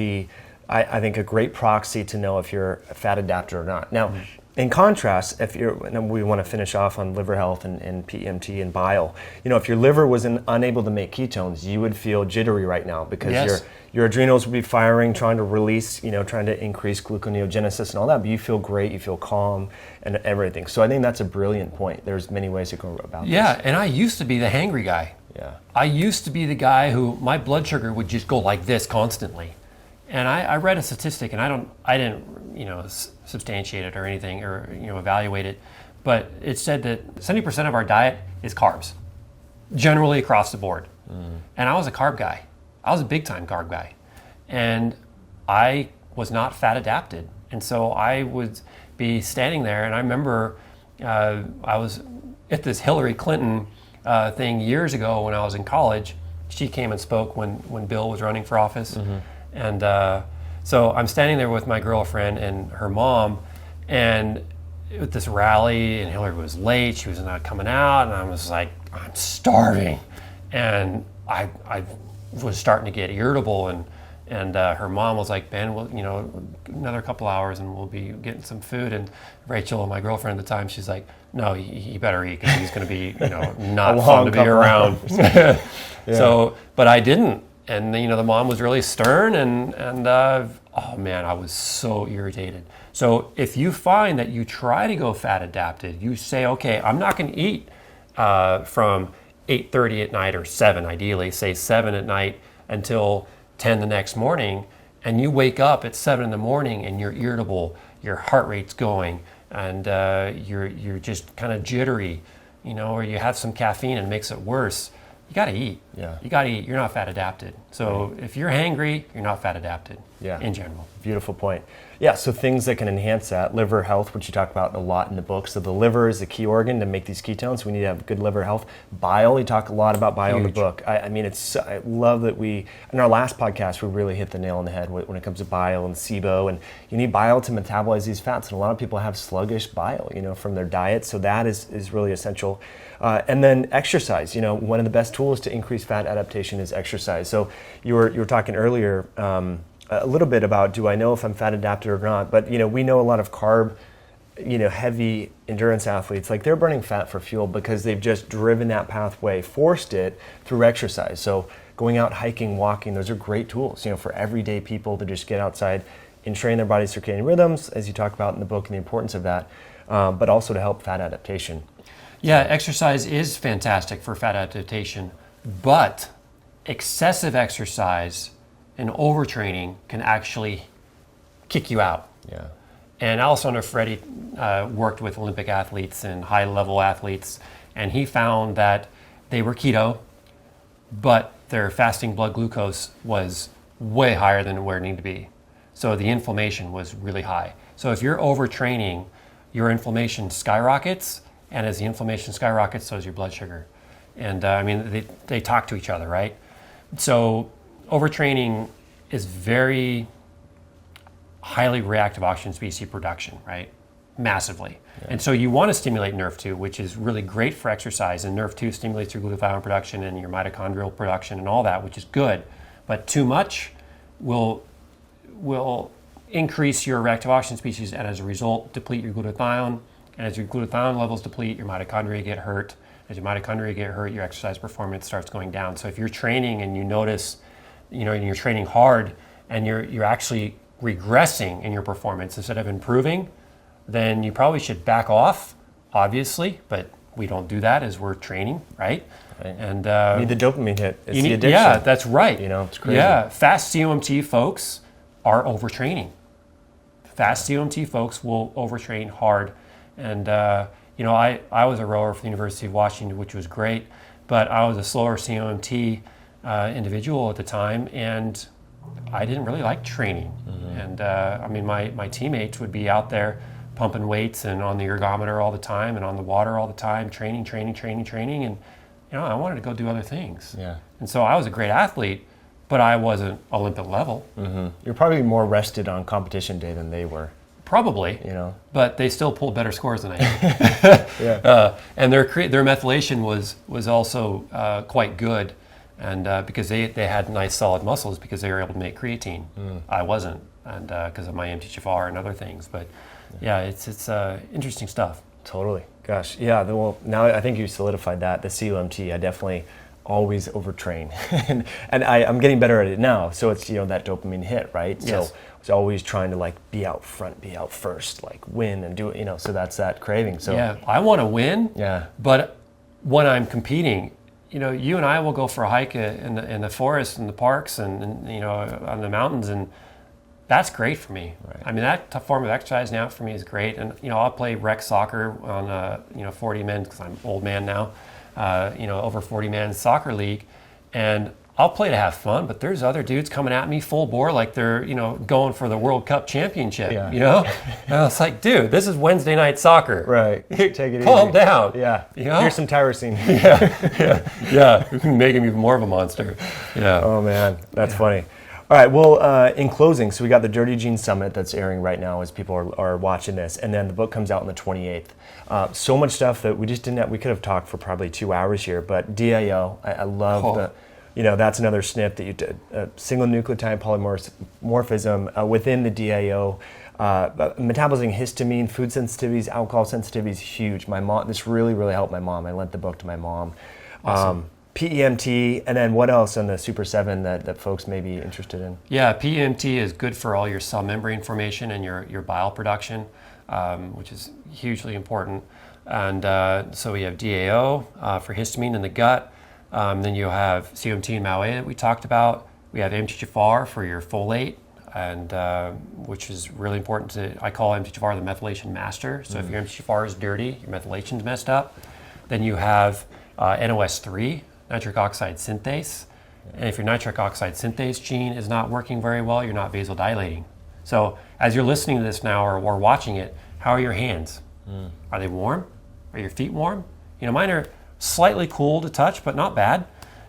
I think a great proxy to know if you're a fat adapter or not. Now, in contrast, and we want to finish off on liver health and PMT and bile. If your liver was unable to make ketones, you would feel jittery right now because your adrenals would be firing, trying to release, trying to increase gluconeogenesis and all that. But you feel great, you feel calm, and everything. So I think that's a brilliant point. There's many ways to go about this. Yeah, and I used to be the hangry guy. Yeah. I used to be the guy who my blood sugar would just go like this constantly. And I read a statistic, and I didn't substantiate it or anything or evaluate it, but it said that 70% of our diet is carbs, generally across the board. And I was a carb guy. I was a big time carb guy, and I was not fat adapted. And so I would be standing there, and I remember I was at this Hillary Clinton thing years ago when I was in college. She came and spoke when Bill was running for office. And so I'm standing there with my girlfriend and her mom, and at this rally, and Hillary was late, she was not coming out, and I was like, I'm starving. And I was starting to get irritable, and her mom was like, Ben, well, another couple hours and we'll be getting some food. And Rachel, my girlfriend at the time, she's like, no, he better eat because he's going to be, not fun to be around. So, but I didn't. And, the mom was really stern and oh man, I was so irritated. So if you find that you try to go fat adapted, you say, okay, I'm not going to eat from 8:30 at night or 7, ideally, say 7 at night until 10 the next morning, and you wake up at 7 in the morning and you're irritable, your heart rate's going, and you're just kind of jittery, or you have some caffeine and it makes it worse. You got to eat. Yeah. You got to eat. You're not fat adapted. So if you're hangry, you're not fat adapted. Yeah. In general. Beautiful point. Yeah, so things that can enhance that, liver health, which you talk about a lot in the book. So the liver is the key organ to make these ketones. We need to have good liver health. Bile, you talk a lot about bile in the book. I love that in our last podcast, we really hit the nail on the head when it comes to bile and SIBO. And you need bile to metabolize these fats. And a lot of people have sluggish bile, from their diet. So that is really essential. And then exercise. One of the best tools to increase fat adaptation is exercise. So you were talking earlier a little bit about, do I know if I'm fat adapted or not? But we know a lot of carb, heavy endurance athletes, like they're burning fat for fuel because they've just driven that pathway, forced it through exercise. So going out hiking, walking, those are great tools, for everyday people to just get outside and train their body's circadian rhythms, as you talk about in the book, and the importance of that, but also to help fat adaptation. Yeah, exercise is fantastic for fat adaptation, but excessive exercise and overtraining can actually kick you out. Yeah. And Alessandro Ferretti worked with Olympic athletes and high-level athletes, and he found that they were keto, but their fasting blood glucose was way higher than where it needed to be. So the inflammation was really high. So if you're overtraining, your inflammation skyrockets, and as the inflammation skyrockets, so does your blood sugar. And they talk to each other, right? So overtraining is very highly reactive oxygen species production, right? Massively. Yeah. And so you want to stimulate NRF2, which is really great for exercise. And NRF2 stimulates your glutathione production and your mitochondrial production and all that, which is good. But too much will increase your reactive oxygen species and as a result deplete your glutathione. And as your glutathione levels deplete, your mitochondria get hurt. As your mitochondria get hurt, your exercise performance starts going down. So if you're training and you notice, and you're training hard and you're actually regressing in your performance instead of improving, then you probably should back off, obviously, but we don't do that as we're training, right? And you need the dopamine hit. It's the addiction. Yeah, that's right. It's crazy. Yeah, fast COMT folks are overtraining. Fast COMT folks will overtrain hard. And, I was a rower for the University of Washington, which was great, but I was a slower COMT individual at the time, and I didn't really like training. Mm-hmm. And my teammates would be out there pumping weights and on the ergometer all the time and on the water all the time, training. And, I wanted to go do other things. Yeah. And so I was a great athlete, but I wasn't Olympic level. Mm-hmm. You're probably more rested on competition day than they were. Probably, but they still pulled better scores than I did. Yeah. And their methylation was also quite good, and because they had nice solid muscles because they were able to make creatine. I wasn't, and because of my MTHFR and other things. But yeah, it's interesting stuff. Totally. Gosh, yeah. Well, now I think you solidified that. The COMT, I definitely always overtrain, and I'm getting better at it now. So it's that dopamine hit, right? Yes. So it's always trying to be out front, be out first, win and do it. So that's that craving. So yeah, I want to win. Yeah. But when I'm competing, you and I will go for a hike in the forest and the parks and on the mountains, and that's great for me. Right. That form of exercise now for me is great. And I'll play rec soccer on 40 men because I'm an old man now. Over 40 man soccer league, and I'll play to have fun, but there's other dudes coming at me full bore like they're, going for the World Cup championship, And I was like, dude, this is Wednesday night soccer. Right. Take it easy. Calm down. Yeah. Here's some tyrosine. Yeah. Make him even more of a monster. Yeah. Oh, man. That's funny. All right. Well, in closing, so we got the Dirty Gene Summit that's airing right now as people are watching this. And then the book comes out on the 28th. So much stuff that we just didn't have. We could have talked for probably 2 hours here. But DIO, I love that's another SNP that you did. Single nucleotide polymorphism within the DIO. Metabolizing histamine, food sensitivities, alcohol sensitivities, huge. My mom, this really, really helped my mom. I lent the book to my mom. Awesome. PEMT, and then what else on the Super 7 that folks may be interested in? Yeah, PEMT is good for all your cell membrane formation and your bile production, which is hugely important. And so we have DAO for histamine in the gut. Then you have COMT and MAOA that we talked about. We have MTHFR for your folate, and which is really important I call MTHFR the methylation master. So if your MTHFR is dirty, your methylation's messed up. Then you have NOS3, nitric oxide synthase. And if your nitric oxide synthase gene is not working very well, you're not vasodilating. So as you're listening to this now or watching it, how are your hands? Are they warm? Are your feet warm? Mine are slightly cool to touch, but not bad.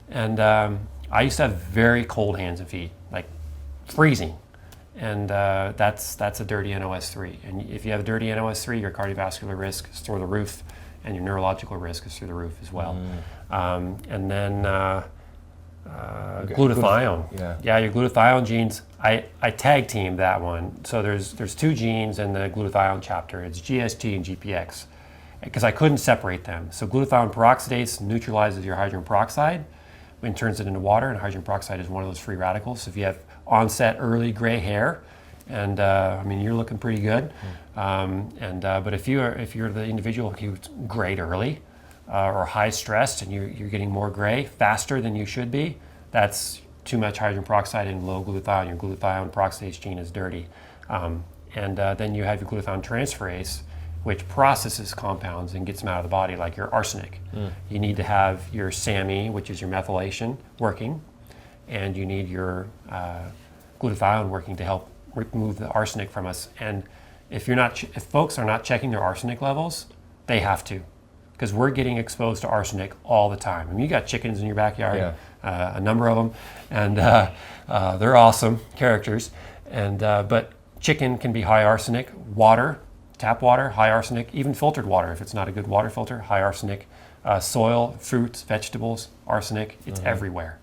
And I used to have very cold hands and feet, like freezing. And that's a dirty NOS3. And if you have a dirty NOS3, your cardiovascular risk is through the roof, and your neurological risk is through the roof as well. And then glutathione. Yeah, your glutathione genes. I tag team that one. So there's 2 genes in the glutathione chapter. It's GST and GPX, because I couldn't separate them. So glutathione peroxidase neutralizes your hydrogen peroxide and turns it into water, and hydrogen peroxide is one of those free radicals. So if you have onset early gray hair, and you're looking pretty good. But if you're the individual who's grayed early or high stressed and you're getting more gray faster than you should be, that's too much hydrogen peroxide and low glutathione. Your glutathione peroxidase gene is dirty. Then you have your glutathione transferase, which processes compounds and gets them out of the body, like your arsenic. You need to have your SAMe, which is your methylation, working, and you need your glutathione working to help remove the arsenic from us. And if folks are not checking their arsenic levels, they have to, because we're getting exposed to arsenic all the time. You got chickens in your backyard, a number of them, and they're awesome characters. But chicken can be high arsenic. Water, tap water, high arsenic. Even filtered water, if it's not a good water filter, high arsenic. Soil, fruits, vegetables, arsenic, it's everywhere.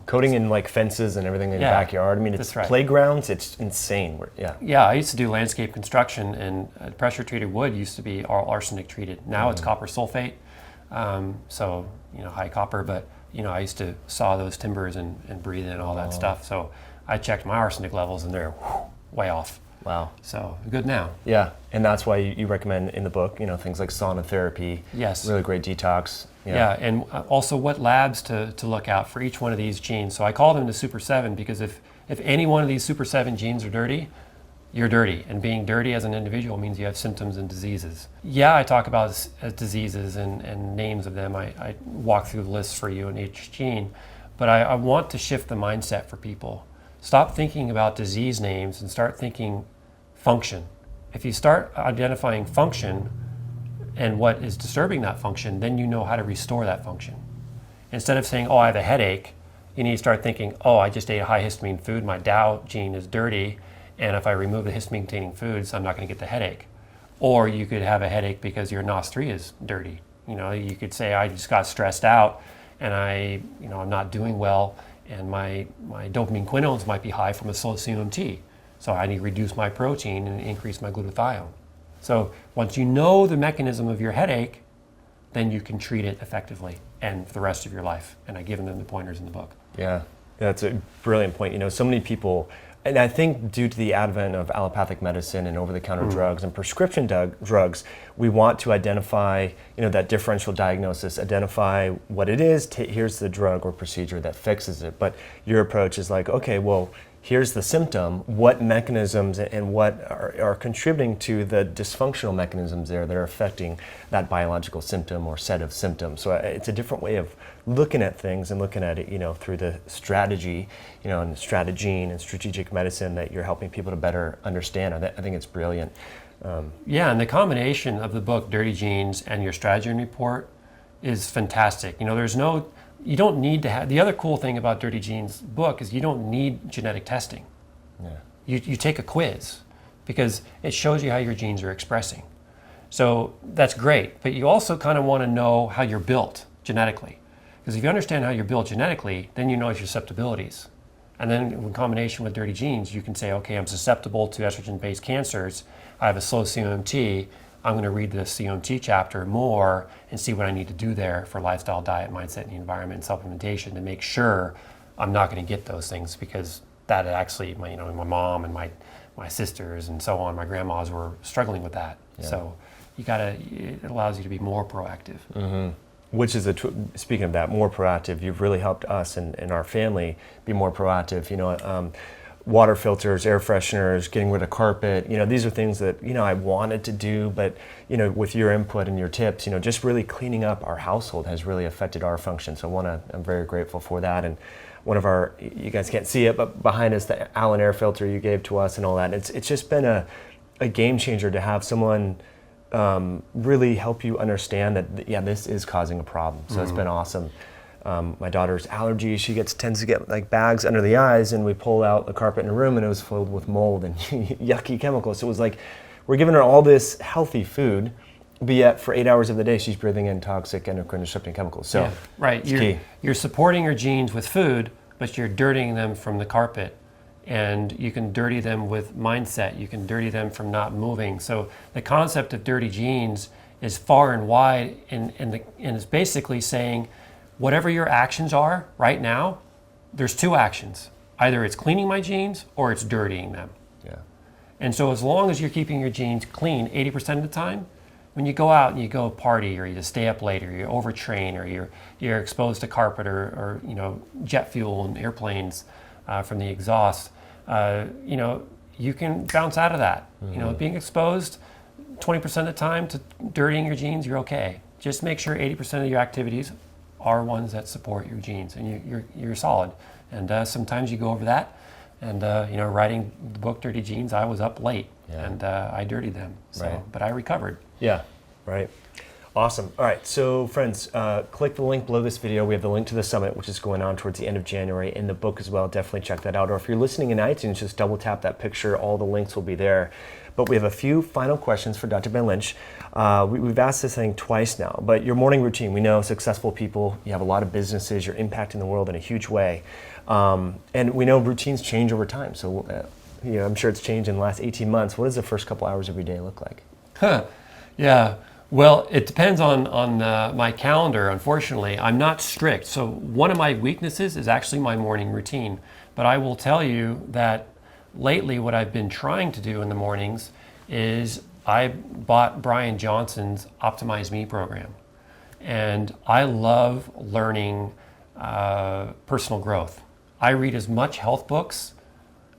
Coating in like fences and everything in your backyard. It's playgrounds, it's insane. Yeah, I used to do landscape construction, and pressure treated wood used to be all arsenic treated. Now it's copper sulfate, so high copper, but I used to saw those timbers and breathe in all that stuff. So I checked my arsenic levels and they're way off. Wow. So good now. Yeah, and that's why you recommend in the book, things like sauna therapy. Yes. Really great detox. Yeah, and also what labs to look out for each one of these genes. So I call them the Super 7 because if any one of these Super 7 genes are dirty, you're dirty. And being dirty as an individual means you have symptoms and diseases. Yeah, I talk about diseases and names of them. I walk through the lists for you in each gene. But I want to shift the mindset for people. Stop thinking about disease names and start thinking function. If you start identifying function and what is disturbing that function, then you know how to restore that function. Instead of saying, I have a headache, you need to start thinking, I just ate a high histamine food, my DAO gene is dirty, and if I remove the histamine-containing foods, I'm not going to get the headache. Or you could have a headache because your NOS3 is dirty. You could say, I just got stressed out and I'm not doing well, and my dopamine quinones might be high from a COMT. So I need to reduce my protein and increase my glutathione. So once you know the mechanism of your headache, then you can treat it effectively and for the rest of your life. And I give them the pointers in the book. Yeah, that's a brilliant point. So many people, and I think due to the advent of allopathic medicine and over-the-counter drugs and prescription drugs, we want to identify, that differential diagnosis, identify what it is, here's the drug or procedure that fixes it. But your approach is like, okay, well, here's the symptom, what mechanisms and what are contributing to the dysfunctional mechanisms there that are affecting that biological symptom or set of symptoms. So it's a different way of looking at things and looking at it, through the strategy, and strategene and strategic medicine that you're helping people to better understand. I think it's brilliant. Yeah, and the combination of the book Dirty Genes and your strategene report is fantastic. You don't need to have, the other cool thing about Dirty Genes book is you don't need genetic testing. Yeah. You take a quiz because it shows you how your genes are expressing. So that's great, but you also kind of want to know how you're built genetically. Because if you understand how you're built genetically, then you know your susceptibilities. And then in combination with Dirty Genes, you can say, okay, I'm susceptible to estrogen-based cancers. I have a slow COMT. I'm going to read the COMT chapter more and see what I need to do there for lifestyle, diet, mindset, and the environment, and supplementation to make sure I'm not going to get those things, because that actually, my mom and my sisters and so on, my grandmas were struggling with that. Yeah. So it allows you to be more proactive. Mm-hmm. Which is, speaking of that, more proactive, you've really helped us and our family be more proactive. Water filters, air fresheners, getting rid of carpet, these are things that, I wanted to do, but, with your input and your tips, just really cleaning up our household has really affected our function. So I'm very grateful for that. And one of you guys can't see it, but behind us, the Allen air filter you gave to us and all that. It's just been a game changer to have someone really help you understand that, this is causing a problem. So It's been awesome. My daughter's allergies, she tends to get like bags under the eyes, and we pull out the carpet in a room and it was filled with mold and yucky chemicals. So it was like, we're giving her all this healthy food, but yet for 8 hours of the day, she's breathing in toxic endocrine disrupting chemicals. So yeah, right. You're supporting your genes with food, but you're dirtying them from the carpet. And you can dirty them with mindset. You can dirty them from not moving. So the concept of dirty genes is far and wide, and it's basically saying, whatever your actions are right now, there's two actions. Either it's cleaning my genes or it's dirtying them. Yeah. And so as long as you're keeping your genes clean 80% of the time, when you go out and you go party, or you stay up late, or you overtrain, or you're exposed to carpet or jet fuel and airplanes from the exhaust, you can bounce out of that. Mm-hmm. Being exposed 20% of the time to dirtying your genes, you're okay. Just make sure 80% of your activities are ones that support your genes, and you're solid. And sometimes you go over that, and writing the book Dirty Genes, I was up late, and I dirtied them. So, right. But I recovered. Yeah, right. Awesome. All right, so friends, click the link below this video. We have the link to the summit, which is going on towards the end of January, in the book as well. Definitely check that out. Or if you're listening in iTunes, just double tap that picture. All the links will be there. But we have a few final questions for Dr. Ben Lynch. We've asked this thing twice now, but your morning routine, we know successful people, you have a lot of businesses, you're impacting the world in a huge way. And we know routines change over time. So, I'm sure it's changed in the last 18 months. What does the first couple hours of your day look like? Yeah. Well, it depends on my calendar, unfortunately. I'm not strict. So one of my weaknesses is actually my morning routine. But I will tell you that lately what I've been trying to do in the mornings is I bought Brian Johnson's Optimize Me program. And I love learning personal growth. I read as much health books,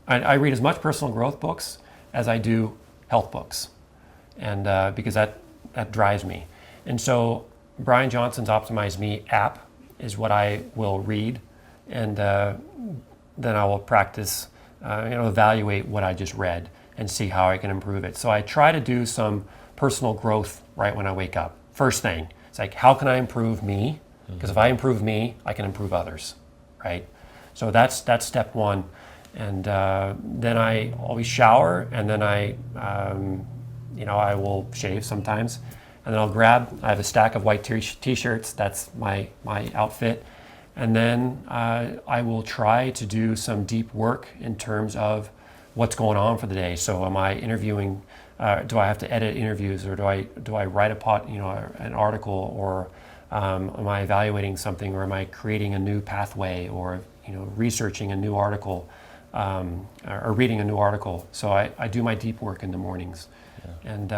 I read as much personal growth books as I do health books. And because that drives me. And so Brian Johnson's Optimize Me app is what I will read, and then I will practice, evaluate what I just read and see how I can improve it. So I try to do some personal growth right when I wake up. First thing, it's like, how can I improve me? Because if I improve me, I can improve others, right? So that's step one. And then I always shower, and then I will shave sometimes, and then I have a stack of white t-shirts. That's my outfit. And then I will try to do some deep work in terms of what's going on for the day. So am I interviewing, do I have to edit interviews, or do I write an article, or am I evaluating something, or am I creating a new pathway, or researching a new article, or reading a new article. So I do my deep work in the mornings. Yeah. And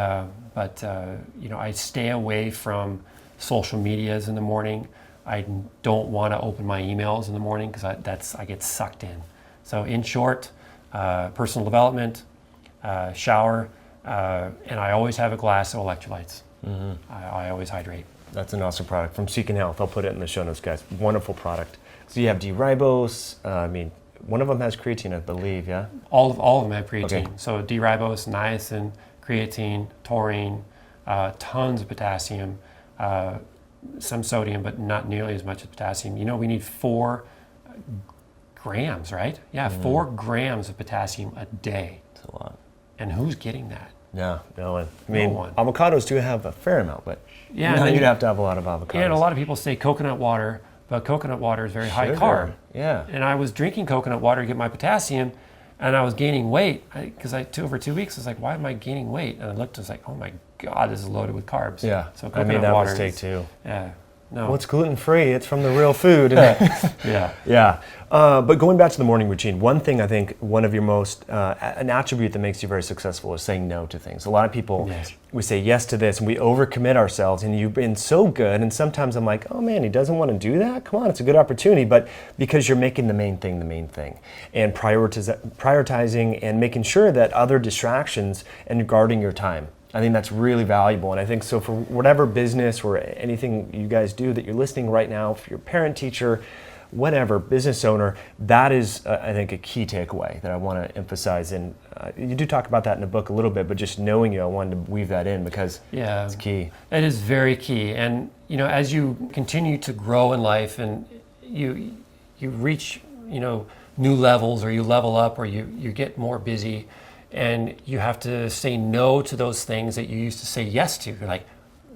I stay away from social medias in the morning. I don't want to open my emails in the morning because I get sucked in. So in short, personal development, shower, and I always have a glass of electrolytes. I always hydrate. That's an awesome product from Seeking Health. I'll put it in the show notes, guys. Wonderful product. So you have D-ribose. One of them has creatine, I believe, yeah? All of them have creatine. Okay. So D-ribose, niacin, creatine, taurine, tons of potassium, some sodium, but not nearly as much as potassium. You know, we need 4 grams, right? Yeah, 4 grams of potassium a day. That's a lot. And who's getting that? Yeah, no one. I mean, No one. avocados do have a fair amount, but Yeah, you'd have to have a lot of avocados. And a lot of people say coconut water, but coconut water is very high Sugar. carb. Yeah. And I was drinking coconut water to get my potassium, and I was gaining weight because over 2 weeks, I was like, why am I gaining weight? And I looked, I was like, oh my God, this is loaded with carbs. Yeah, So I coconut made that water mistake is- too. Yeah. No. Well, it's gluten-free. It's from the real food. Yeah. Yeah. But going back to the morning routine, one thing I think one of your most, an attribute that makes you very successful is saying no to things. A lot of people, Yes. we say yes to this and we overcommit ourselves, and you've been so good. And sometimes I'm like, oh man, he doesn't want to do that? Come on, it's a good opportunity. But because you're making the main thing, and prioritizing and making sure that other distractions and guarding your time. I think that's really valuable. And I think so for whatever business or anything you guys do that you're listening right now, if you're a parent, teacher, whatever, business owner, that is, I think, a key takeaway that I want to emphasize. And you do talk about that in the book a little bit, but just knowing you, I wanted to weave that in because it's key. It is very key. And, you know, as you continue to grow in life and you reach, you know, new levels, or you level up, or you get more busy, and you have to say no to those things that you used to say yes to. You're like,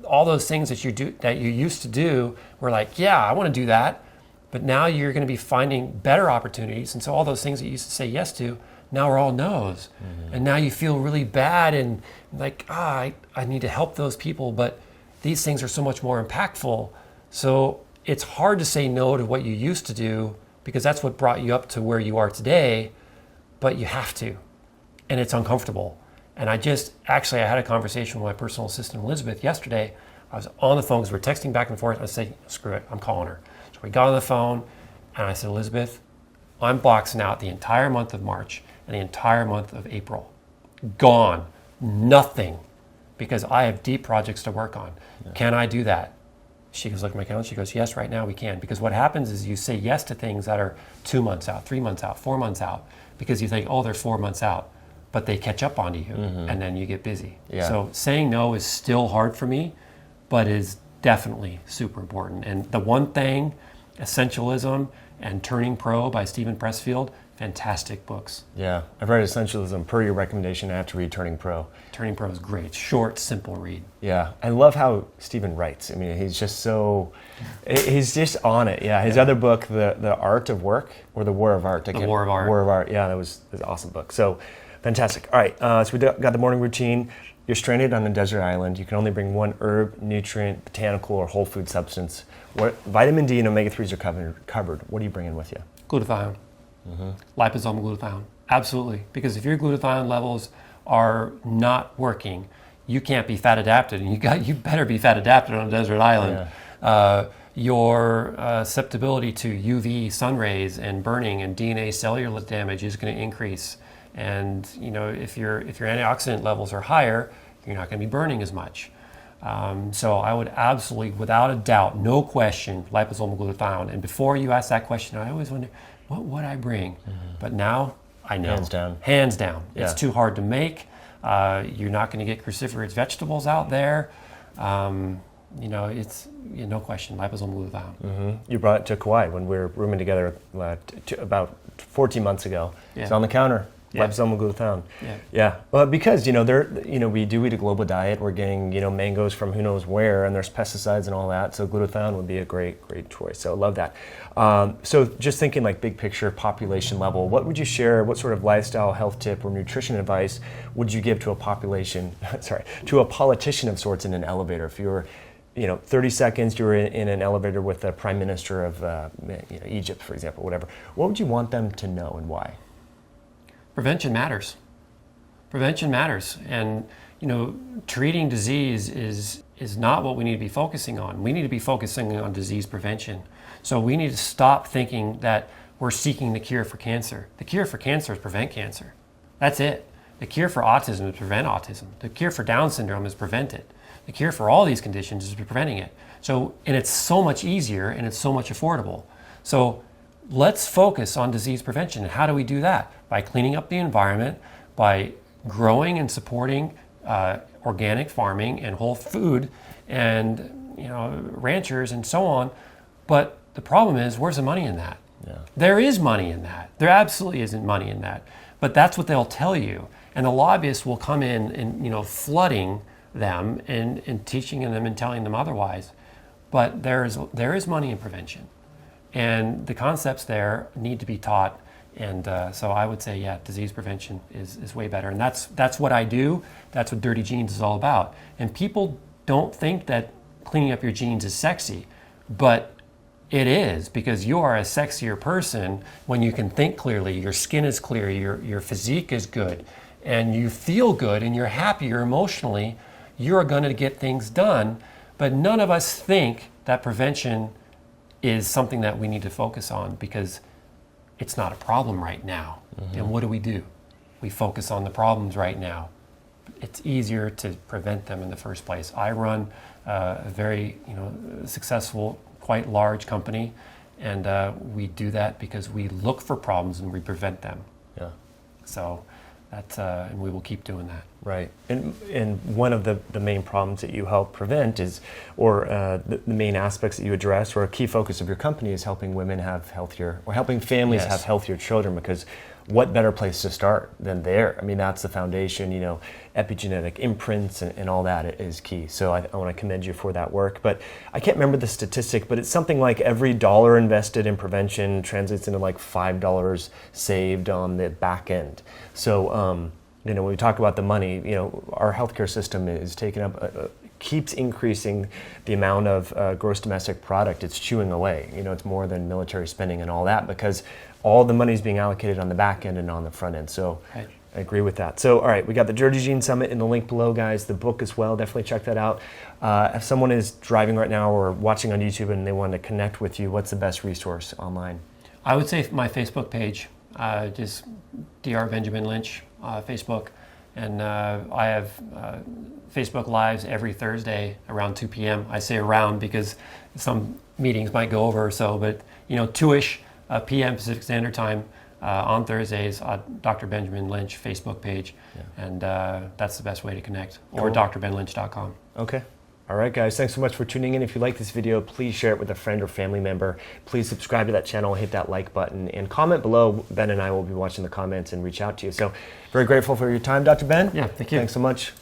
all those things that you used to do were like, yeah, I want to do that. But now you're going to be finding better opportunities. And so all those things that you used to say yes to now are all no's. And now you feel really bad and like, I need to help those people, but these things are so much more impactful. So it's hard to say no to what you used to do because that's what brought you up to where you are today, but you have to. And it's uncomfortable. And I had a conversation with my personal assistant, Elizabeth, yesterday. I was on the phone because we're texting back and forth. I said, screw it, I'm calling her. So we got on the phone and I said, Elizabeth, I'm boxing out the entire month of March and the entire month of April. Gone, nothing, because I have deep projects to work on. Yeah. Can I do that? She goes, look at my calendar. She goes, yes, right now we can. Because what happens is you say yes to things that are 2 months out, 3 months out, 4 months out, because you think, oh, they're 4 months out. But they catch up onto you, and then you get busy. Yeah. So saying no is still hard for me, but is definitely super important. And the one thing, Essentialism and Turning Pro by Stephen Pressfield, fantastic books. Yeah, I've read Essentialism. Per your recommendation, I have to read Turning Pro. Turning Pro is great. Short, simple read. Yeah, I love how Stephen writes. I mean, he's just he's just on it. Yeah, his other book, The Art of Work, or The War of Art. The War of Art. War of Art, yeah, that was an awesome book. So, fantastic. All right, so we got the morning routine. You're stranded on a desert island. You can only bring one herb, nutrient, botanical, or whole food substance. Vitamin D and omega-3s are covered. What are you bringing with you? Glutathione. Liposomal glutathione. Absolutely. Because if your glutathione levels are not working, you can't be fat adapted. And you better be fat adapted on a desert island. Yeah. Your susceptibility to UV sun rays and burning and DNA cellular damage is going to increase. And you know, if your antioxidant levels are higher, you're not going to be burning as much. So I would absolutely, without a doubt, no question, liposomal glutathione. And before you ask that question, I always wonder, what would I bring? But now I know. Hands down. Hands down. Yeah. It's too hard to make. You're not going to get cruciferous vegetables out there. You know, it's no question, liposomal glutathione. You brought it to Kauai when we were rooming together about 14 months ago. Yeah. It's on the counter. Yeah. Liposomal glutathione. Yeah. Well, because we do eat a global diet. We're getting mangoes from who knows where, and there's pesticides and all that. So glutathione would be a great choice. So I love that. So just thinking like big picture, population level, what would you share? What sort of lifestyle, health tip, or nutrition advice would you give to a politician of sorts in an elevator? If you were 30 seconds, you were in an elevator with the Prime Minister of Egypt, for example, whatever. What would you want them to know and why? Prevention matters. Prevention matters. And, treating disease is not what we need to be focusing on. We need to be focusing on disease prevention. So we need to stop thinking that we're seeking the cure for cancer. The cure for cancer is prevent cancer. That's it. The cure for autism is prevent autism. The cure for Down syndrome is prevent it. The cure for all these conditions is preventing it. So, and it's so much easier and it's so much affordable. So let's focus on disease prevention. And how do we do that? By cleaning up the environment, by growing and supporting organic farming and whole food and ranchers and so on. But the problem is, where's the money in that? Yeah. There is money in that. There absolutely isn't money in that. But that's what they'll tell you. And the lobbyists will come in and flooding them and teaching them and telling them otherwise. But there is money in prevention. And the concepts there need to be taught. And so I would say, yeah, disease prevention is way better. And that's what I do. That's what Dirty Genes is all about. And people don't think that cleaning up your genes is sexy, but it is, because you are a sexier person when you can think clearly, your skin is clear, your physique is good, and you feel good and you're happier emotionally, you're going to get things done. But none of us think that prevention is something that we need to focus on because it's not a problem right now. Mm-hmm. And what do? We focus on the problems right now. It's easier to prevent them in the first place. I run a very successful, quite large company, and we do that because we look for problems and we prevent them. Yeah. So that's and we will keep doing that. Right. And one of the main problems that you help prevent is, or the main aspects that you address, or a key focus of your company is helping women have healthier, or helping families Yes. have healthier children, because what better place to start than there? I mean, that's the foundation, epigenetic imprints and all that is key. So I want to commend you for that work. But I can't remember the statistic, but it's something like every dollar invested in prevention translates into like $5 saved on the back end. So, when we talk about the money, our healthcare system is taken up, keeps increasing the amount of gross domestic product it's chewing away. It's more than military spending and all that, because all the money is being allocated on the back end and on the front end. So Right. I agree with that. So, all right, we got the Dirty Gene Summit in the link below, guys. The book as well. Definitely check that out. If someone is driving right now or watching on YouTube and they want to connect with you, what's the best resource online? I would say my Facebook page, just Dr. Benjamin Lynch, Facebook. And I have Facebook Lives every Thursday around 2 p.m. I say around because some meetings might go over or so, but 2-ish p.m. Pacific Standard Time on Thursdays, Dr. Benjamin Lynch Facebook page. Yeah. And that's the best way to connect, or drbenlynch.com. Okay. All right, guys, thanks so much for tuning in. If you like this video, please share it with a friend or family member. Please subscribe to that channel, hit that like button, and comment below. Ben and I will be watching the comments and reach out to you. So very grateful for your time, Dr. Ben. Yeah, thank you. Thanks so much.